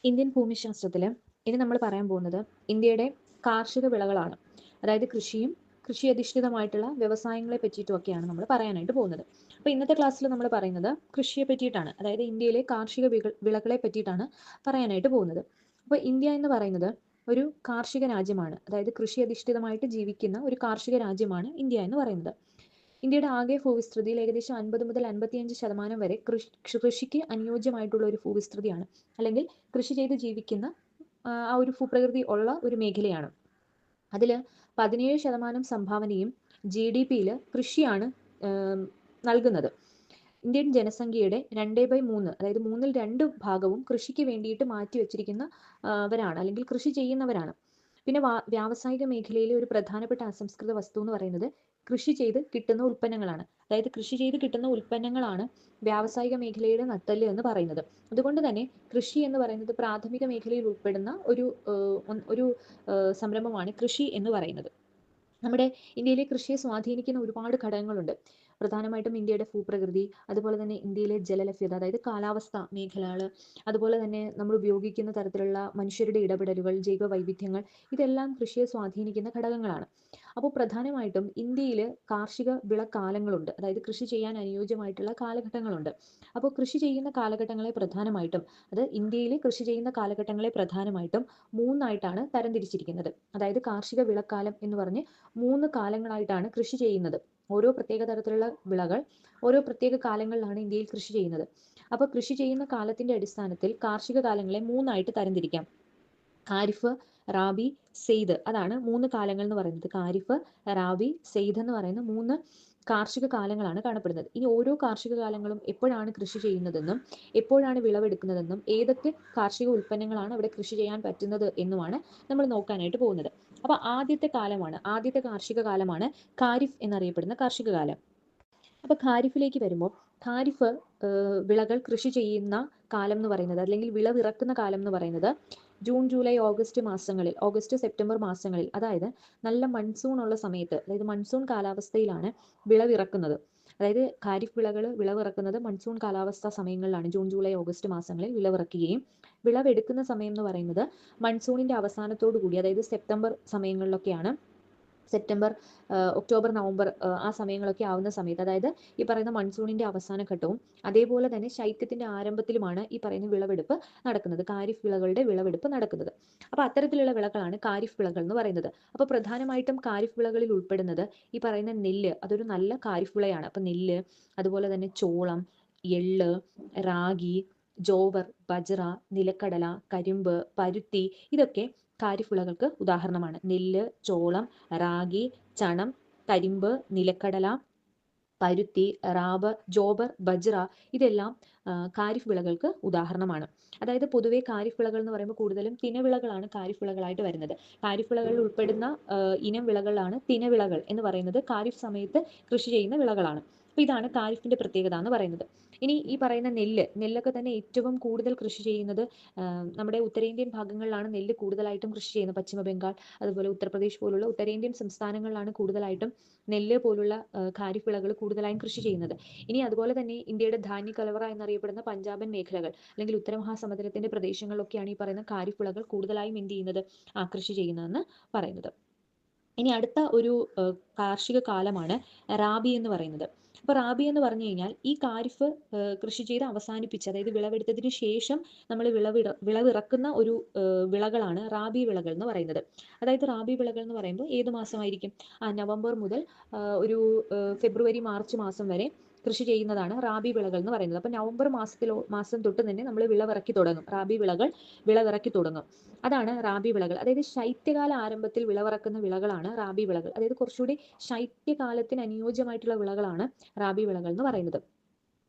Indian ഭൂമിശാസ്ത്രത്തിൽ ഇനി നമ്മൾ പറയാൻ പോകുന്നത് ഇന്ത്യയുടെ കാർഷിക വിളകളാണ്. അതായത് കൃഷിയും കൃഷി അധിഷ്ഠിതമായിട്ടുള്ള വ്യവസായങ്ങളെ പറ്റിയിട്ടുമൊക്കെയാണ് നമ്മൾ പറയാനായിട്ട് പോകുന്നത്. അപ്പോൾ ഇന്നത്തെ ക്ലാസ്സിൽ നമ്മൾ പറയുന്നത് കൃഷിയെ പറ്റിയിട്ടാണ്. അതായത് ഇന്ത്യയിലെ കാർഷിക വിളകളെ പറ്റിയിട്ടാണ് പറയാനായിട്ട് പോകുന്നത്. അപ്പോൾ ഇന്ത്യ എന്ന് പറയുന്നത് ഒരു കാർഷിക രാജ്യമാണ്. അതായത് കൃഷി അധിഷ്ഠിതമായിട്ട് ജീവിക്കുന്ന ഒരു കാർഷിക രാജ്യമാണ് ഇന്ത്യ എന്ന് പറയുന്നത്. ഇന്ത്യയുടെ ആകെ ഭൂവിസ്തൃതിയിൽ ഏകദേശം 50 മുതൽ 55% വരെ കൃഷിക്ക് അനുയോജ്യമായിട്ടുള്ള ഒരു ഭൂവിസ്തൃതിയാണ്, അല്ലെങ്കിൽ കൃഷി ചെയ്ത് ജീവിക്കുന്ന ആ ഒരു ഭൂപ്രകൃതി ഉള്ള ഒരു മേഖലയാണ്. അതിൽ 17% സംഭാവനയും GDP-യിൽ കൃഷിയാണ് നൽകുന്നത്. ഇന്ത്യൻ ജനസംഖ്യയുടെ 2/3, അതായത് 2/3 കൃഷിക്ക് വേണ്ടിയിട്ട് മാറ്റി വെച്ചിരിക്കുന്നവരാണ്, അല്ലെങ്കിൽ കൃഷി ചെയ്യുന്നവരാണ്. പിന്നെ വ്യാവസായിക മേഖലയിലെ ഒരു പ്രധാനപ്പെട്ട അസംസ്കൃത വസ്തു എന്ന് പറയുന്നത് കൃഷി ചെയ്ത് കിട്ടുന്ന ഉൽപ്പന്നങ്ങളാണ്. അതായത് കൃഷി ചെയ്ത് കിട്ടുന്ന ഉൽപ്പന്നങ്ങളാണ് വ്യാവസായിക മേഖലയുടെ നട്ടെല്ല് എന്ന് പറയുന്നത്. അതുകൊണ്ട് തന്നെ കൃഷി എന്ന് പറയുന്നത് പ്രാഥമിക മേഖലയിൽ ഉൾപ്പെടുന്ന ഒരു സംരംഭമാണ് കൃഷി എന്ന് പറയുന്നത്. നമ്മുടെ ഇന്ത്യയിലെ കൃഷിയെ സ്വാധീനിക്കുന്ന ഒരുപാട് ഘടകങ്ങളുണ്ട്. പ്രധാനമായിട്ടും ഇന്ത്യയുടെ ഭൂപ്രകൃതി, അതുപോലെ തന്നെ ഇന്ത്യയിലെ ജലലഭ്യത, അതായത് കാലാവസ്ഥ മേഖലകൾ, അതുപോലെ തന്നെ നമ്മൾ ഉപയോഗിക്കുന്ന തരത്തിലുള്ള മനുഷ്യരുടെ ഇടപെടലുകൾ, ജൈവ വൈവിധ്യങ്ങൾ, ഇതെല്ലാം കൃഷിയെ സ്വാധീനിക്കുന്ന ഘടകങ്ങളാണ്. അപ്പോൾ പ്രധാനമായിട്ടും ഇന്ത്യയിൽ കാർഷിക വിളക്കാലങ്ങളുണ്ട്, അതായത് കൃഷി ചെയ്യാൻ അനുയോജ്യമായിട്ടുള്ള കാലഘട്ടങ്ങളുണ്ട്. അപ്പോൾ കൃഷി ചെയ്യുന്ന കാലഘട്ടങ്ങളെ പ്രധാനമായിട്ടും ഇന്ത്യയിൽ കൃഷി ചെയ്യുന്ന കാലഘട്ടങ്ങളെ പ്രധാനമായിട്ടും 3ആയിട്ടാണ് തരംതിരിച്ചിരിക്കുന്നത്. അതായത് കാർഷിക വിളക്കാലം എന്ന് പറഞ്ഞ് 3 കാലങ്ങളായിട്ടാണ് കൃഷി ചെയ്യുന്നത്. ഓരോ പ്രത്യേക തരത്തിലുള്ള വിളകൾ ഓരോ പ്രത്യേക കാലങ്ങളിലാണ് ഇന്ത്യയിൽ കൃഷി ചെയ്യുന്നത്. അപ്പോൾ കൃഷി ചെയ്യുന്ന കാലത്തിന്റെ അടിസ്ഥാനത്തിൽ കാർഷിക കാലങ്ങളെ 3ആയിട്ട് തരംതിരിക്കാം. ഖാരിഫ്, റാബി, സെയ്ദ്, അതാണ് 3 കാലങ്ങൾ എന്ന് പറയുന്നത്. ഖാരിഫ്, റാബി, സെയ്ദ് എന്ന് പറയുന്ന 3 കാർഷിക കാലങ്ങളാണ് കാണപ്പെടുന്നത്. ഇനി ഓരോ കാർഷിക കാലങ്ങളും എപ്പോഴാണ് കൃഷി ചെയ്യുന്നതെന്നും എപ്പോഴാണ് വിളവെടുക്കുന്നതെന്നും ഏതൊക്കെ കാർഷിക ഉൽപ്പന്നങ്ങളാണ് അവിടെ കൃഷി ചെയ്യാൻ പറ്റുന്നത് എന്നുമാണ് നമ്മൾ നോക്കാനായിട്ട് പോകുന്നത്. അപ്പോൾ ആദ്യത്തെ കാർഷിക കാലമാണ് ഖാരിഫ് എന്നറിയപ്പെടുന്ന കാർഷിക കാലം. അപ്പോൾ ഖാരിഫിലേക്ക് വരുമ്പോൾ ഖാരിഫ് വിളകൾ കൃഷി ചെയ്യുന്ന കാലം എന്ന് പറയുന്നത്, അല്ലെങ്കിൽ വിളവിറക്കുന്ന കാലം എന്ന് പറയുന്നത് ജൂൺ, ജൂലൈ, ഓഗസ്റ്റ്, സെപ്റ്റംബർ മാസങ്ങളിൽ, അതായത് നല്ല മൺസൂൺ ഉള്ള സമയത്ത്, അതായത് മൺസൂൺ കാലാവസ്ഥയിലാണ് വിളവിറക്കുന്നത്. അതായത് ഖാരിഫ് വിളവിറക്കുന്നത് മൺസൂൺ കാലാവസ്ഥാ സമയങ്ങളിലാണ്. ജൂൺ, ജൂലൈ, ഓഗസ്റ്റ് മാസങ്ങളിൽ വിളവിറക്കുകയും വിളവെടുക്കുന്ന സമയം എന്ന് പറയുന്നത് മൺസൂണിന്റെ അവസാനത്തോടു കൂടി, അതായത് സെപ്റ്റംബർ സമയങ്ങളിലൊക്കെയാണ്. സെപ്റ്റംബർ, ഒക്ടോബർ, നവംബർ ആ സമയങ്ങളൊക്കെ ആവുന്ന സമയത്ത്, അതായത് ഈ പറയുന്ന മൺസൂണിന്റെ അവസാന ഘട്ടവും അതേപോലെ തന്നെ ശൈത്യത്തിന്റെ ആരംഭത്തിലുമാണ് ഈ പറയുന്ന വിളവെടുപ്പ് നടക്കുന്നത്, ഖാരിഫ് വിളകളുടെ വിളവെടുപ്പ് നടക്കുന്നത്. അപ്പോൾ അത്തരത്തിലുള്ള വിളകളാണ് ഖാരിഫ് വിളകൾ എന്ന് പറയുന്നത്. അപ്പോൾ പ്രധാനമായിട്ടും ഖാരിഫ് വിളകളിൽ ഉൾപ്പെടുന്നത് ഈ പറയുന്ന നെല്ല്, അതൊരു നല്ല ഖാരിഫ് വിളയാണ്. അപ്പോൾ നെല്ല്, അതുപോലെ തന്നെ ചോളം, എള്ള്, റാഗി, ജോവർ, ബജ്റ, നിലക്കടല, കരിമ്പ്, പരുത്തി, ഇതൊക്കെ ഖാരിഫ് വിളകൾക്ക് ഉദാഹരണമാണ്. നെല്ല്, ചോളം, റാഗി, ചണം, കരിമ്പ്, നിലക്കടല, പരുത്തി, ജോബർ, ബജ്റ, ഇതെല്ലാം ഖാരിഫ് വിളകൾക്ക് ഉദാഹരണമാണ്. അതായത് പൊതുവെ ഖാരിഫ് വിളകൾ എന്ന് പറയുമ്പോൾ കൂടുതലും തിനവിളകളാണ് ഖാരിഫ് വിളകളായിട്ട് വരുന്നത്. ഖാരിഫ് വിളകളിൽ ഉൾപ്പെടുന്ന ഇനം വിളകളാണ് തിനവിളകൾ എന്ന് പറയുന്നത്. ഖാരിഫ് സമയത്ത് കൃഷി ചെയ്യുന്ന വിളകളാണ്. അപ്പോൾ ഇതാണ് ഖാരിഫിന്റെ പ്രത്യേകത എന്ന് പറയുന്നത്. ഇനി ഈ പറയുന്ന നെല്ലൊക്കെ തന്നെ ഏറ്റവും കൂടുതൽ കൃഷി ചെയ്യുന്നത് നമ്മുടെ ഉത്തരേന്ത്യൻ ഭാഗങ്ങളിലാണ് നെല്ല് കൂടുതലായിട്ടും കൃഷി ചെയ്യുന്നത്. പശ്ചിമ ബംഗാൾ, അതുപോലെ ഉത്തർപ്രദേശ് പോലുള്ള ഉത്തരേന്ത്യൻ സംസ്ഥാനങ്ങളിലാണ് കൂടുതലായിട്ടും നെല്ല് പോലുള്ള ഖാരിഫ് വിളകൾ കൂടുതലായും കൃഷി ചെയ്യുന്നത്. ഇനി അതുപോലെ തന്നെ ഇന്ത്യയുടെ ധാന്യ കലവറ എന്നറിയപ്പെടുന്ന പഞ്ചാബൻ മേഖലകൾ, അല്ലെങ്കിൽ ഉത്തരമഹാസമുദ്രത്തിന്റെ പ്രദേശങ്ങളിലൊക്കെയാണ് ഈ പറയുന്ന ഖാരിഫ് വിളകൾ കൂടുതലായും എന്ത് ചെയ്യുന്നത്, കൃഷി ചെയ്യുന്നതെന്ന് പറയുന്നത്. ഇനി അടുത്ത ഒരു കാർഷിക കാലമാണ് റാബി എന്ന് പറയുന്നത്. അപ്പോൾ റാബി എന്ന് പറഞ്ഞു കഴിഞ്ഞാൽ ഈ ഖാരിഫ് കൃഷി ചെയ്ത് അവസാനിപ്പിച്ച്, അതായത് വിളവെടുത്തതിന് ശേഷം നമ്മൾ വിളവിറക്കുന്ന ഒരു വിളകളാണ് റാബി വിളകൾ എന്ന് പറയുന്നത്. അതായത് റാബി വിളകൾ എന്ന് പറയുമ്പോൾ ഏത് മാസമായിരിക്കും? നവംബർ മുതൽ ഒരു ഫെബ്രുവരി, മാർച്ച് മാസം വരെ കൃഷി ചെയ്യുന്നതാണ് റാബി വിളകൾ എന്ന് പറയുന്നത്. അപ്പോൾ നവംബർ മാസം തൊട്ട് തന്നെ നമ്മൾ റാബി വിളകൾ വിളവിറക്കി തുടങ്ങും. അതാണ് റാബി വിളകൾ. അതായത് ശൈത്യകാല ആരംഭത്തിൽ വിളവിറക്കുന്ന വിളകളാണ് റാബി വിളകൾ. അതായത് കുറച്ചുകൂടി ശൈത്യകാലത്തിന് അനുയോജ്യമായിട്ടുള്ള വിളകളാണ് റാബി വിളകൾ എന്ന് പറയുന്നത്.